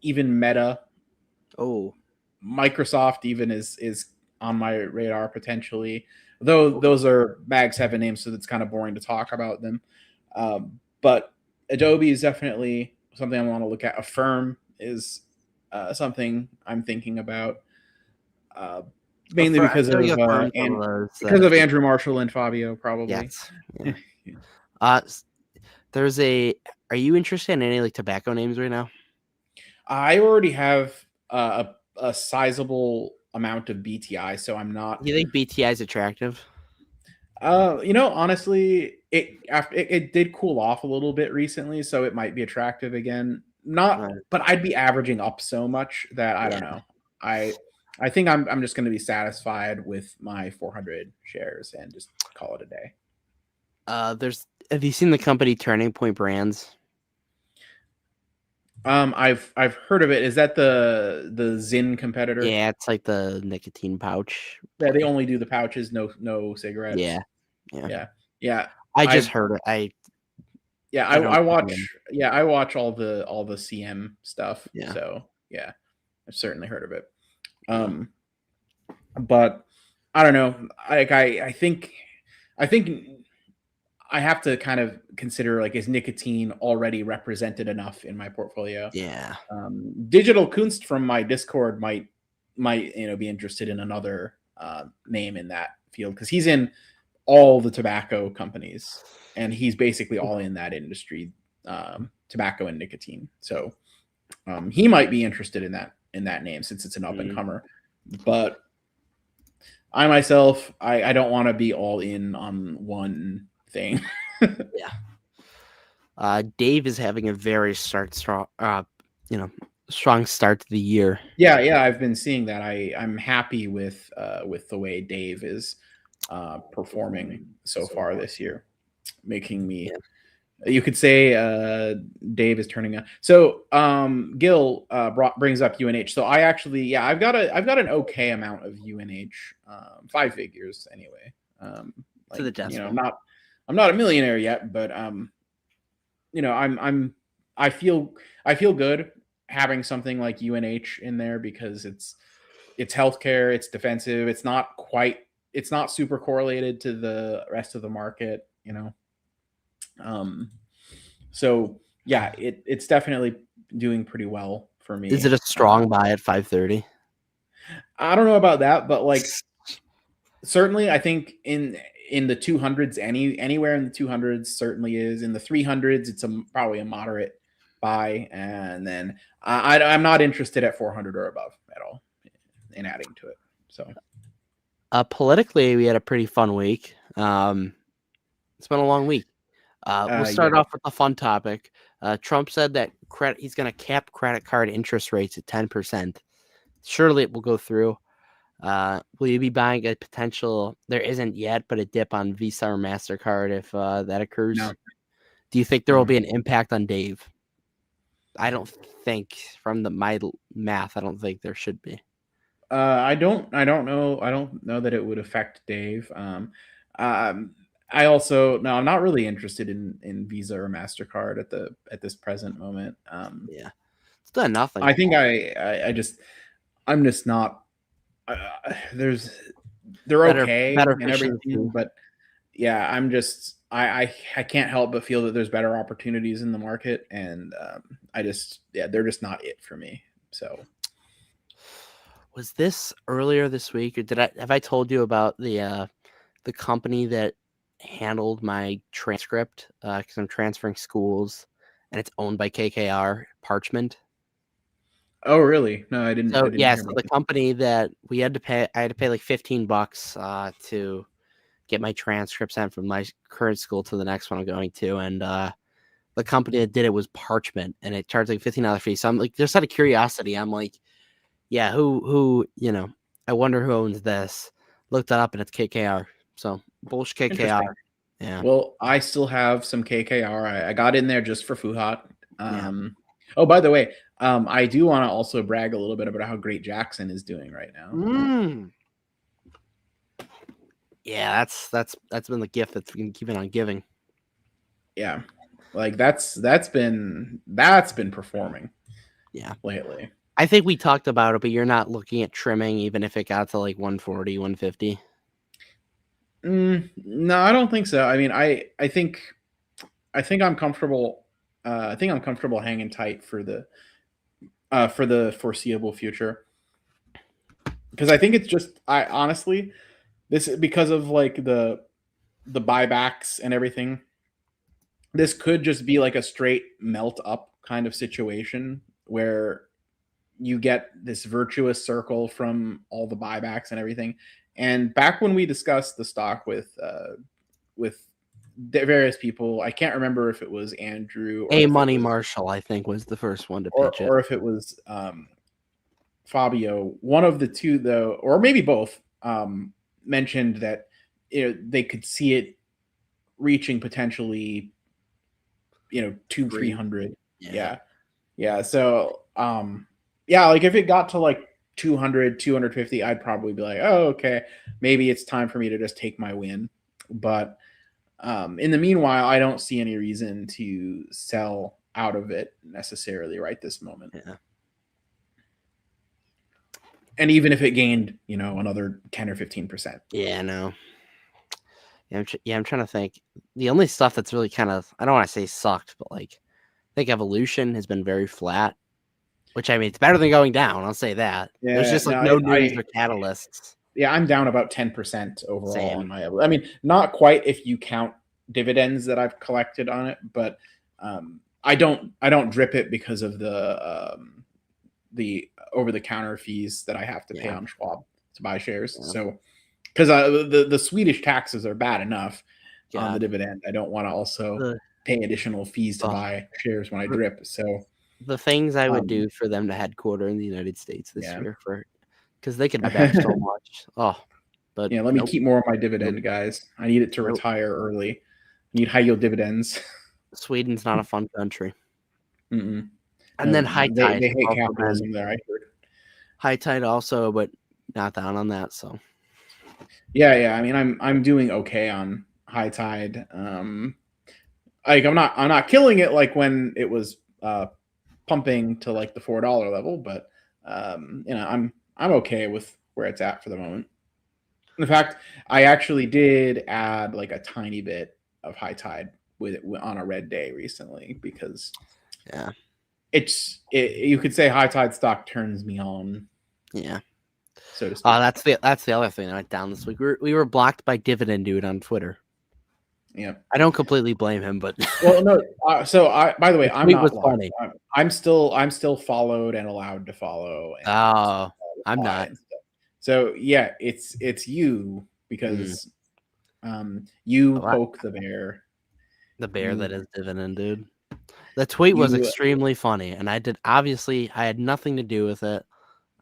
Meta. Oh, Microsoft even is on my radar potentially, though those are Mag 7 names, so it's kind of boring to talk about them. But Adobe is definitely something I want to look at. Affirm is something I'm thinking about, mainly because of Andrew Marshall and Fabio, probably. Yes. Yeah. Are you interested in any like tobacco names right now? I already have a sizable amount of BTI, so I'm not. You think BTI is attractive? Honestly, it did cool off a little bit recently, so it might be attractive again. But I'd be averaging up so much that I don't know. I think I'm just going to be satisfied with my 400 shares and just call it a day. Have you seen the company Turning Point Brands? I've heard of it. Is that the Zyn competitor? Yeah, it's like the nicotine pouch. Yeah, they only do the pouches, no cigarettes. Yeah. I just heard it. I watch all the CM stuff. Yeah. So yeah, I've certainly heard of it. But I don't know. I think I have to kind of consider, like, is nicotine already represented enough in my portfolio? Yeah. Digital Kunst from my Discord might be interested in another name in that field, because he's in all the tobacco companies and he's basically all in that industry, tobacco and nicotine. So he might be interested in that name, since it's an up and comer. But I myself, I don't want to be all in on one thing. Yeah. Dave is having a very strong start to the year. Yeah, I've been seeing that. I'm happy with the way Dave is performing so far this year, making me. Yeah. You could say Dave is turning on. So Gil brings up UNH. So I actually, I've got an okay amount of UNH, 5 figures anyway. To the decimal. I'm not a millionaire yet, but I feel good having something like UNH in there, because it's healthcare, it's defensive, it's not super correlated to the rest of the market, so yeah, it's definitely doing pretty well for me. Is it a strong buy at 530? I don't know about that, but like certainly I think in the 200s, anywhere in the 200s certainly is. In the 300s, it's probably a moderate buy, and then I'm not interested at 400 or above at all in adding to it. So politically, we had a pretty fun week. It's been a long week. We'll start off with a fun topic. Trump said that he's going to cap credit card interest rates at 10%. Surely it will go through. Will you be buying a potential? There isn't yet, but a dip on Visa or MasterCard if that occurs? No. Do you think there will be an impact on Dave? I don't think, from my math, I don't think there should be. I don't know. I don't know that it would affect Dave. I also I'm not really interested in Visa or MasterCard at this present moment. Yeah, it's done nothing. I think I'm just not. They're okay and everything, but yeah, I'm just I can't help but feel that there's better opportunities in the market, and they're just not it for me. So, was this earlier this week, or have I told you about the company that handled my transcript, because I'm transferring schools and it's owned by KKR, Parchment? Oh, really? No, I didn't. So the company that I had to pay like $15 to get my transcript sent from my current school to the next one I'm going to, and the company that did it was Parchment, and it charged like $15 fee. So I'm like, just out of curiosity, I'm like, yeah, who I wonder who owns this. Looked it up, and it's KKR. So bullshit KKR. Yeah. Well, I still have some KKR. I got in there just for Fuhat. Oh, by the way, I do want to also brag a little bit about how great Jackson is doing right now. Yeah, that's been the gift that's been keeping on giving. Yeah, like that's been performing. Yeah, lately. I think we talked about it, but you're not looking at trimming, even if it got to like 140, 150. No, I don't think so. I mean, I think I'm comfortable. I think I'm comfortable hanging tight for the foreseeable future, because I think it's just honestly, this, because of like the buybacks and everything, this could just be like a straight melt up kind of situation where you get this virtuous circle from all the buybacks and everything. And back when we discussed the stock with various people, I can't remember if it was Andrew or Money Marshall, I think, was the first one to pitch it, or if it was Fabio, one of the two though, or maybe both, mentioned that they could see it reaching potentially 200-300. Yeah. So like if it got to like 200, 250, I'd probably be like, oh, okay, maybe it's time for me to just take my win. But in the meanwhile, I don't see any reason to sell out of it necessarily right this moment. Yeah. And even if it gained, another 10 or 15%. Yeah, no. Yeah, I'm trying to think. The only stuff that's really kind of, I don't want to say sucked, but like, I think Evolution has been very flat, which I mean, it's better than going down. I'll say that. Yeah, There's just no news or catalysts. Yeah, I'm down about 10% overall Same. on my. I mean, not quite if you count dividends that I've collected on it, but I don't drip it because of the over-the-counter fees that I have to pay on Schwab to buy shares. Yeah. So, because the Swedish taxes are bad enough on the dividend, I don't want to also pay additional fees to buy shares when I drip. So, the things I would do for them to headquarter in the United States this year because they could buy back so much. But let me keep more of my dividend, guys. I need it to retire early. I need high yield dividends. Sweden's not a fun country. Mm-mm. And then High Tide. They hate capitalism there, I heard. High Tide also, but not down on that. So. Yeah. I mean, I'm doing okay on High Tide. Like I'm not killing it like when it was pumping to like the $4 level, but I'm okay with where it's at for the moment. In fact, I actually did add like a tiny bit of High Tide with it on a red day recently because you could say High Tide stock turns me on. Yeah. So to speak. That's the other thing that went down this week. We were blocked by Dividend Dude on Twitter. Yeah, I don't completely blame him, but well, no. By the way, I'm not funny. I'm still followed and allowed to follow. And I'm not. So yeah, it's you because you poke the bear. The bear that is Dividend Dude. The tweet was extremely funny, and I had nothing to do with it.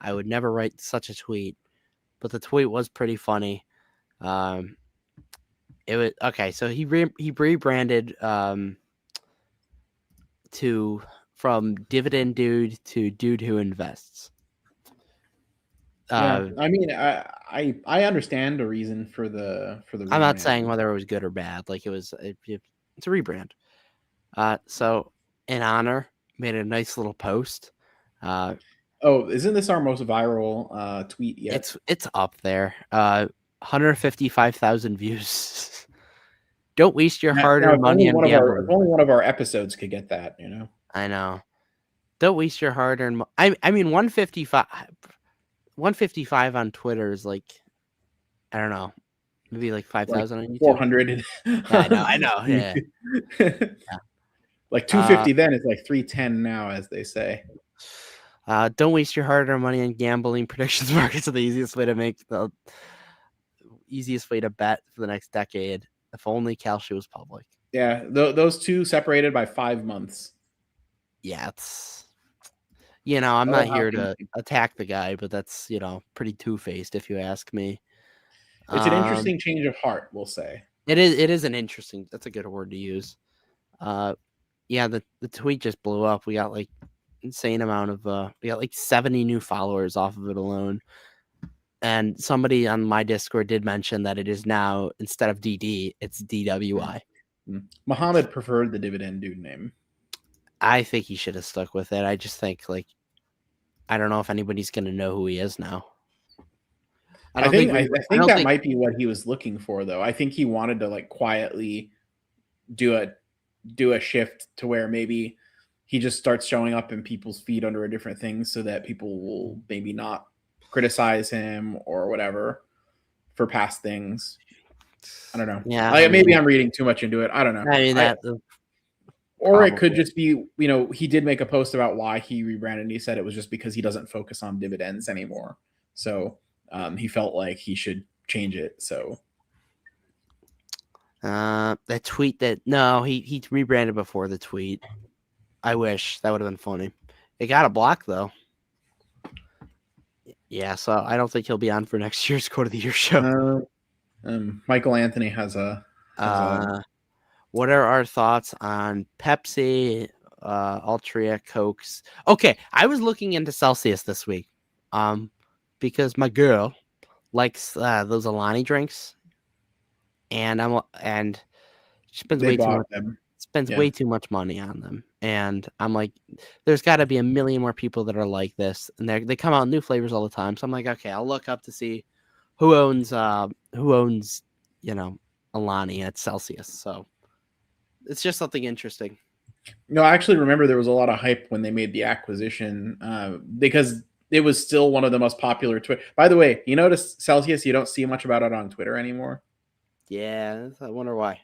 I would never write such a tweet, but the tweet was pretty funny. It was okay. So he rebranded from Dividend Dude to Dude Who Invests. I mean, I understand the reason for the. I'm not saying whether it was good or bad. Like it's a rebrand. So in honor, made a nice little post. Isn't this our most viral tweet yet? It's up there. 155,000 views. Don't waste your hard-earned money on gambling. If only one of our episodes could get that, I know. Don't waste your hard-earned money. I mean, 155 on Twitter is like, I don't know, maybe like 5,000 on YouTube. 400. I know. Yeah. Like 250 then is like 310 now, as they say. Don't waste your hard-earned money on gambling. Predictions markets are the easiest way to bet for the next decade. If only Kalshi was public. Yeah, those two separated by 5 months. Yeah, it's I'm not here to attack the guy, but that's pretty two-faced if you ask me. It's an interesting change of heart, we'll say. It is an interesting. That's a good word to use. The tweet just blew up. We got like insane amount of we got like 70 new followers off of it alone. And somebody on my Discord did mention that it is now, instead of DD, it's DWI. Muhammad preferred the Dividend Dude name. I think he should have stuck with it. I just think, I don't know if anybody's going to know who he is now. I think that might be what he was looking for, though. I think he wanted to, quietly do a shift to where maybe he just starts showing up in people's feed under a different thing so that people will maybe not criticize him or whatever for past things. I don't know. Yeah, maybe I'm reading too much into it. I don't know. I mean, or it could just be, he did make a post about why he rebranded. And he said it was just because he doesn't focus on dividends anymore. So he felt like he should change it. So that tweet he rebranded before the tweet. I wish that would have been funny. It got a block though. Yeah, so I don't think he'll be on for next year's Quote of the Year show. Michael Anthony has a. What are our thoughts on Pepsi, Altria, Cokes? Okay, I was looking into Celsius this week, because my girl likes those Alani drinks, and she spends They way too bought much them. spends Yeah. way too much money on them, and I'm like, there's got to be a million more people that are like this, and they come out new flavors all the time. So I'm like, okay, I'll look up to see who owns Alani at Celsius. So it's just something interesting. No, I actually remember there was a lot of hype when they made the acquisition because it was still one of the most popular Twitter. By the way, you notice Celsius, you don't see much about it on Twitter anymore. Yeah, I wonder why.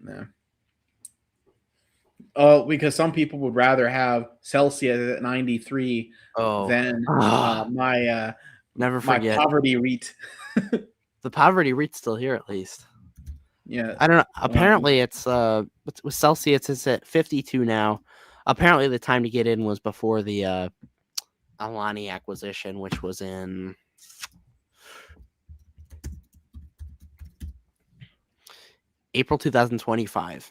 No. Because some people would rather have Celsius at 93 than my never forget poverty REIT. the poverty REIT's still here at least. Yeah, I don't know. Apparently, it's with Celsius, it's at 52 now. Apparently, the time to get in was before the Alani acquisition, which was in April 2025.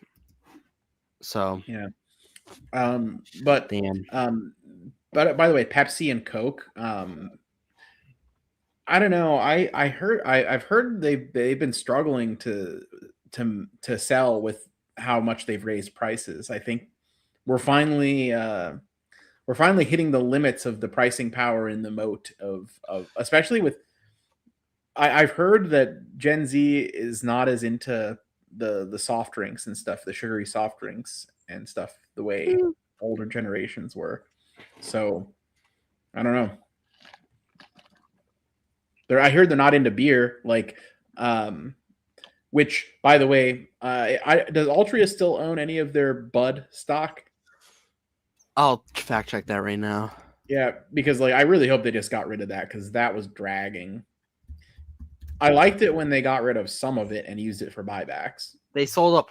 So yeah. But damn. But by the way, Pepsi and Coke. I don't know. I've heard they've been struggling to sell with how much they've raised prices. I think we're finally hitting the limits of the pricing power in the moat of especially with. I've heard that Gen Z is not as into the soft drinks and stuff, the sugary soft drinks and stuff, the way older generations were. So I don't know. I heard they're not into beer, like, which, by the way, does Altria still own any of their Bud stock? I'll fact check that right now. Yeah, because I really hope they just got rid of that because that was dragging. I liked it when they got rid of some of it and used it for buybacks. They sold a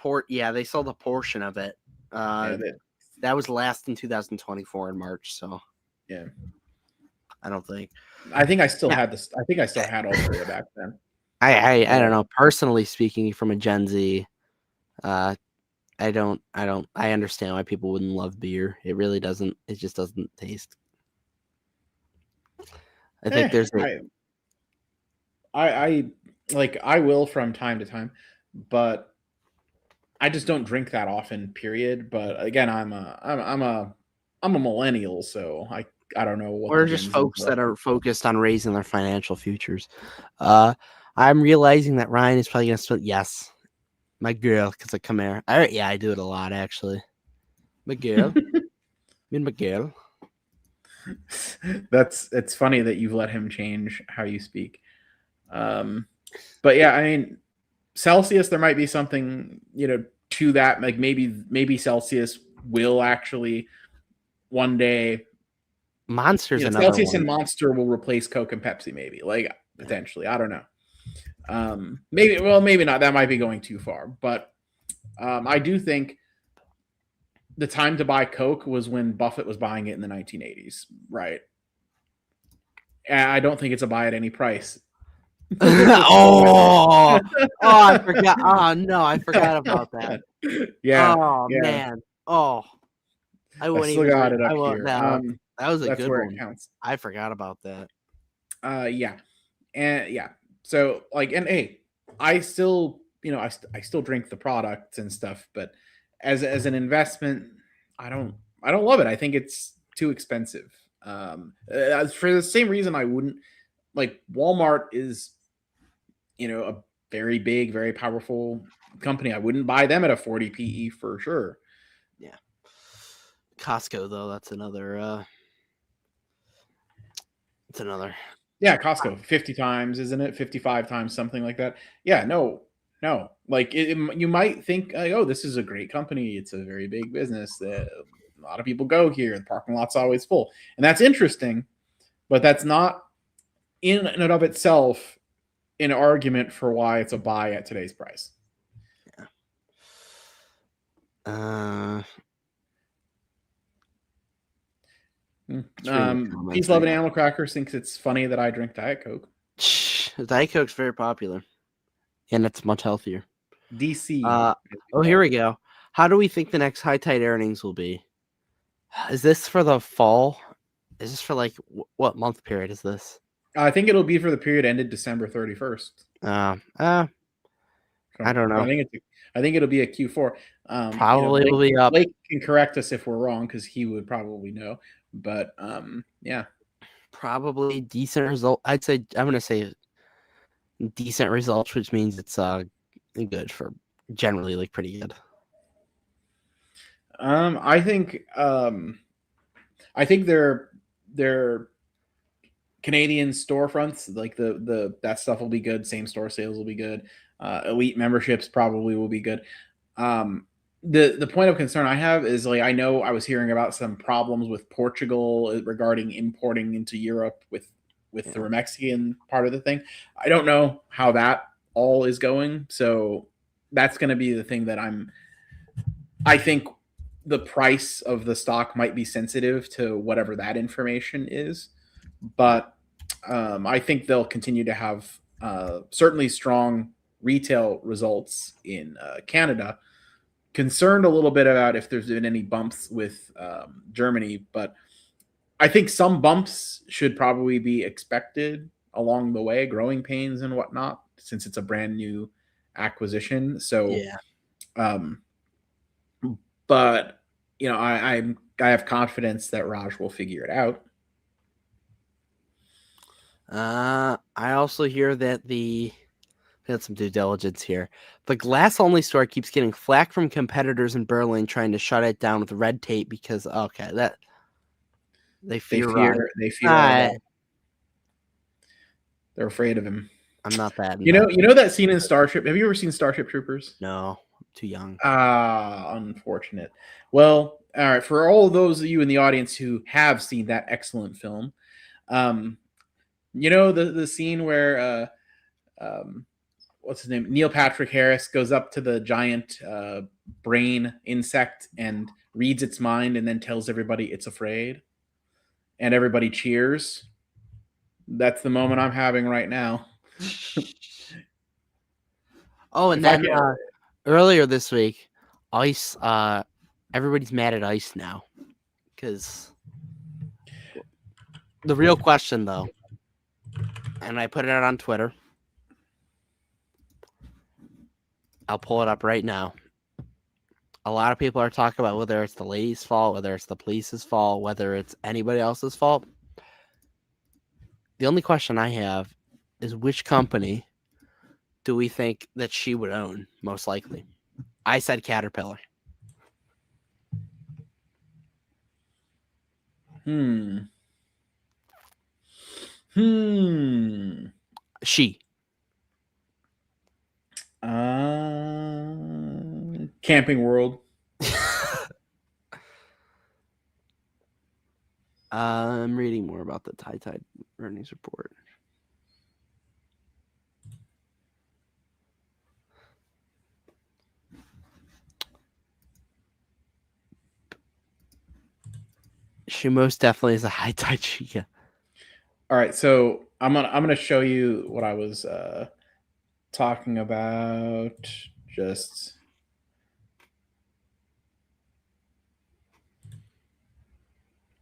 portion of it. That was last in 2024 in March. So yeah, I don't think. I think I still had this. I think I still had Altria back then. I don't know. Personally speaking, from a Gen Z, I understand why people wouldn't love beer. It really doesn't. It just doesn't taste. I think there's. I will from time to time, but I just don't drink that often. Period. But again, I'm a millennial, so I don't know what. We're just folks that are focused on raising their financial futures. I'm realizing that Ryan is probably gonna split. Yes, my girl, because I come here. I do it a lot actually. My girl, my girl. It's funny that you've let him change how you speak. But yeah, I mean, Celsius, there might be something, to that. Like maybe Celsius will actually one day. Monster's another Celsius one. and Monster will replace Coke and Pepsi, maybe, potentially. I don't know. Maybe not. That might be going too far. But I do think the time to buy Coke was when Buffett was buying it in the 1980s, right? And I don't think it's a buy at any price. I forgot. Oh no, I forgot about that. Yeah. Oh yeah. Man. Oh, I wouldn't still even. Got it up here. No, that was a that's good where one. It counts. I forgot about that. Yeah, and yeah. So and hey, I still, I still drink the products and stuff, but as an investment, I don't love it. I think it's too expensive. For the same reason I wouldn't Walmart is, a very big, very powerful company. I wouldn't buy them at a 40 PE for sure. Yeah. Costco though, that's another. It's another. Yeah, Costco 50 times, isn't it? 55 times, something like that. Yeah, no. You might think, oh, this is a great company. It's a very big business. A lot of people go here. The parking lot's always full, and that's interesting. But that's not in and of itself an argument for why it's a buy at today's price. Yeah. Peace, Love, and Animal Crackers thinks it's funny that I drink Diet Coke. Diet Coke's very popular, and it's much healthier. DC. Here we go. How do we think the next high tide earnings will be? Is this for the fall? Is this for like what month period is this? I think it'll be for the period ended December 31st. I don't know. I think it'll be a Q4. Probably will be up. Blake can correct us if we're wrong because he would probably know. But yeah, probably decent result. I'm gonna say decent results, which means it's good for generally like pretty good. I think their Canadian storefronts, like the that stuff will be good. Same store sales will be good. Elite memberships probably will be good. The point of concern I have is like I know I was hearing about some problems with Portugal regarding importing into Europe with the Remexian part of the thing. I don't know how that all is going, so that's going to be the thing that I think the price of the stock might be sensitive to whatever that information is, but I think they'll continue to have certainly strong retail results in Canada. Concerned a little bit about if there's been any bumps with Germany, but I think some bumps should probably be expected along the way, growing pains and whatnot, since it's a brand new acquisition. So, yeah. But you know, I have confidence that Raj will figure it out. I also hear that had some due diligence here. The glass-only store keeps getting flack from competitors in Berlin trying to shut it down with red tape because that they fear they're afraid of him. I'm not that. You know that scene in Starship. Have you ever seen Starship Troopers? No, I'm too young. Unfortunate. Well, all right. For all of those of you in the audience who have seen that excellent film, you know the scene where what's his name? Neil Patrick Harris goes up to the giant brain insect and reads its mind and then tells everybody it's afraid. And everybody cheers. That's the moment I'm having right now. And then earlier this week, ICE, everybody's mad at ICE now. Because the real question, though, and I put it out on Twitter, I'll pull it up right now. A lot of people are talking about whether it's the lady's fault, whether it's the police's fault, whether it's anybody else's fault. The only question I have is which company do we think that she would own most likely? I said Caterpillar. She. Camping World. I'm reading more about the Tide earnings report. She most definitely is a high tide chica. All right, so I'm gonna show you what I was talking about. Just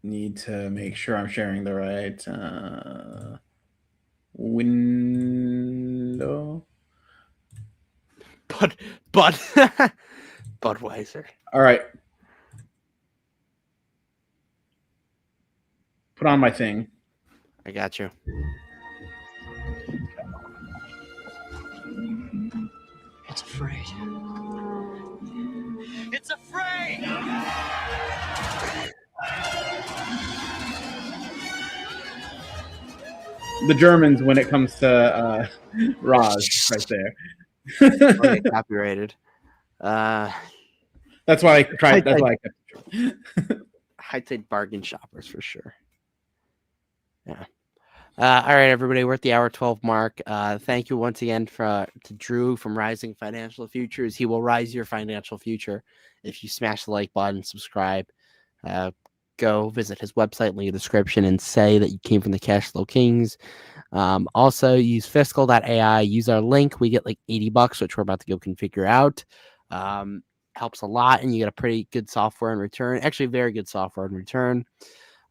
need to make sure I'm sharing the right window. Budweiser. All right. Put on my thing. I got you. It's afraid. It's afraid! The Germans when it comes to Raj right there. Copyrighted. That's why I tried. That's why I kept it. High-tide bargain shoppers for sure. Yeah. All right, everybody. We're at the hour 12 mark. Thank you once again to Drew from Rising Financial Futures. He will rise your financial future if you smash the like button, subscribe. go visit his website, link in the description, and say that you came from the Cash Flow Kings. Also, use Fiscal.ai. Use our link. We get like $80, which we're about to go configure out. Helps a lot, and you get a pretty good software in return. Actually, very good software in return.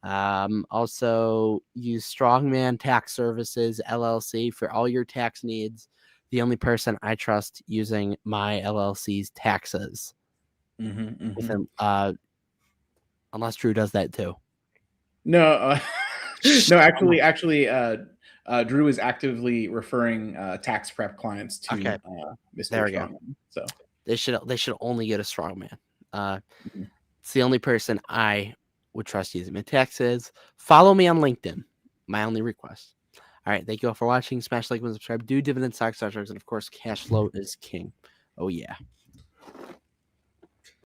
Also, use Strongman Tax Services LLC for all your tax needs. The only person I trust using my LLC's taxes. With him, unless Drew does that too. No, no. Actually, Drew is actively referring tax prep clients to Mr. There we go. Strongman. So they should only get a Strongman. It's the only person I would trust using my taxes. Follow me on LinkedIn. My only request. All right, thank you all for watching. Smash like and subscribe. Do Dividend stock, and of course, cash flow is king. Oh yeah.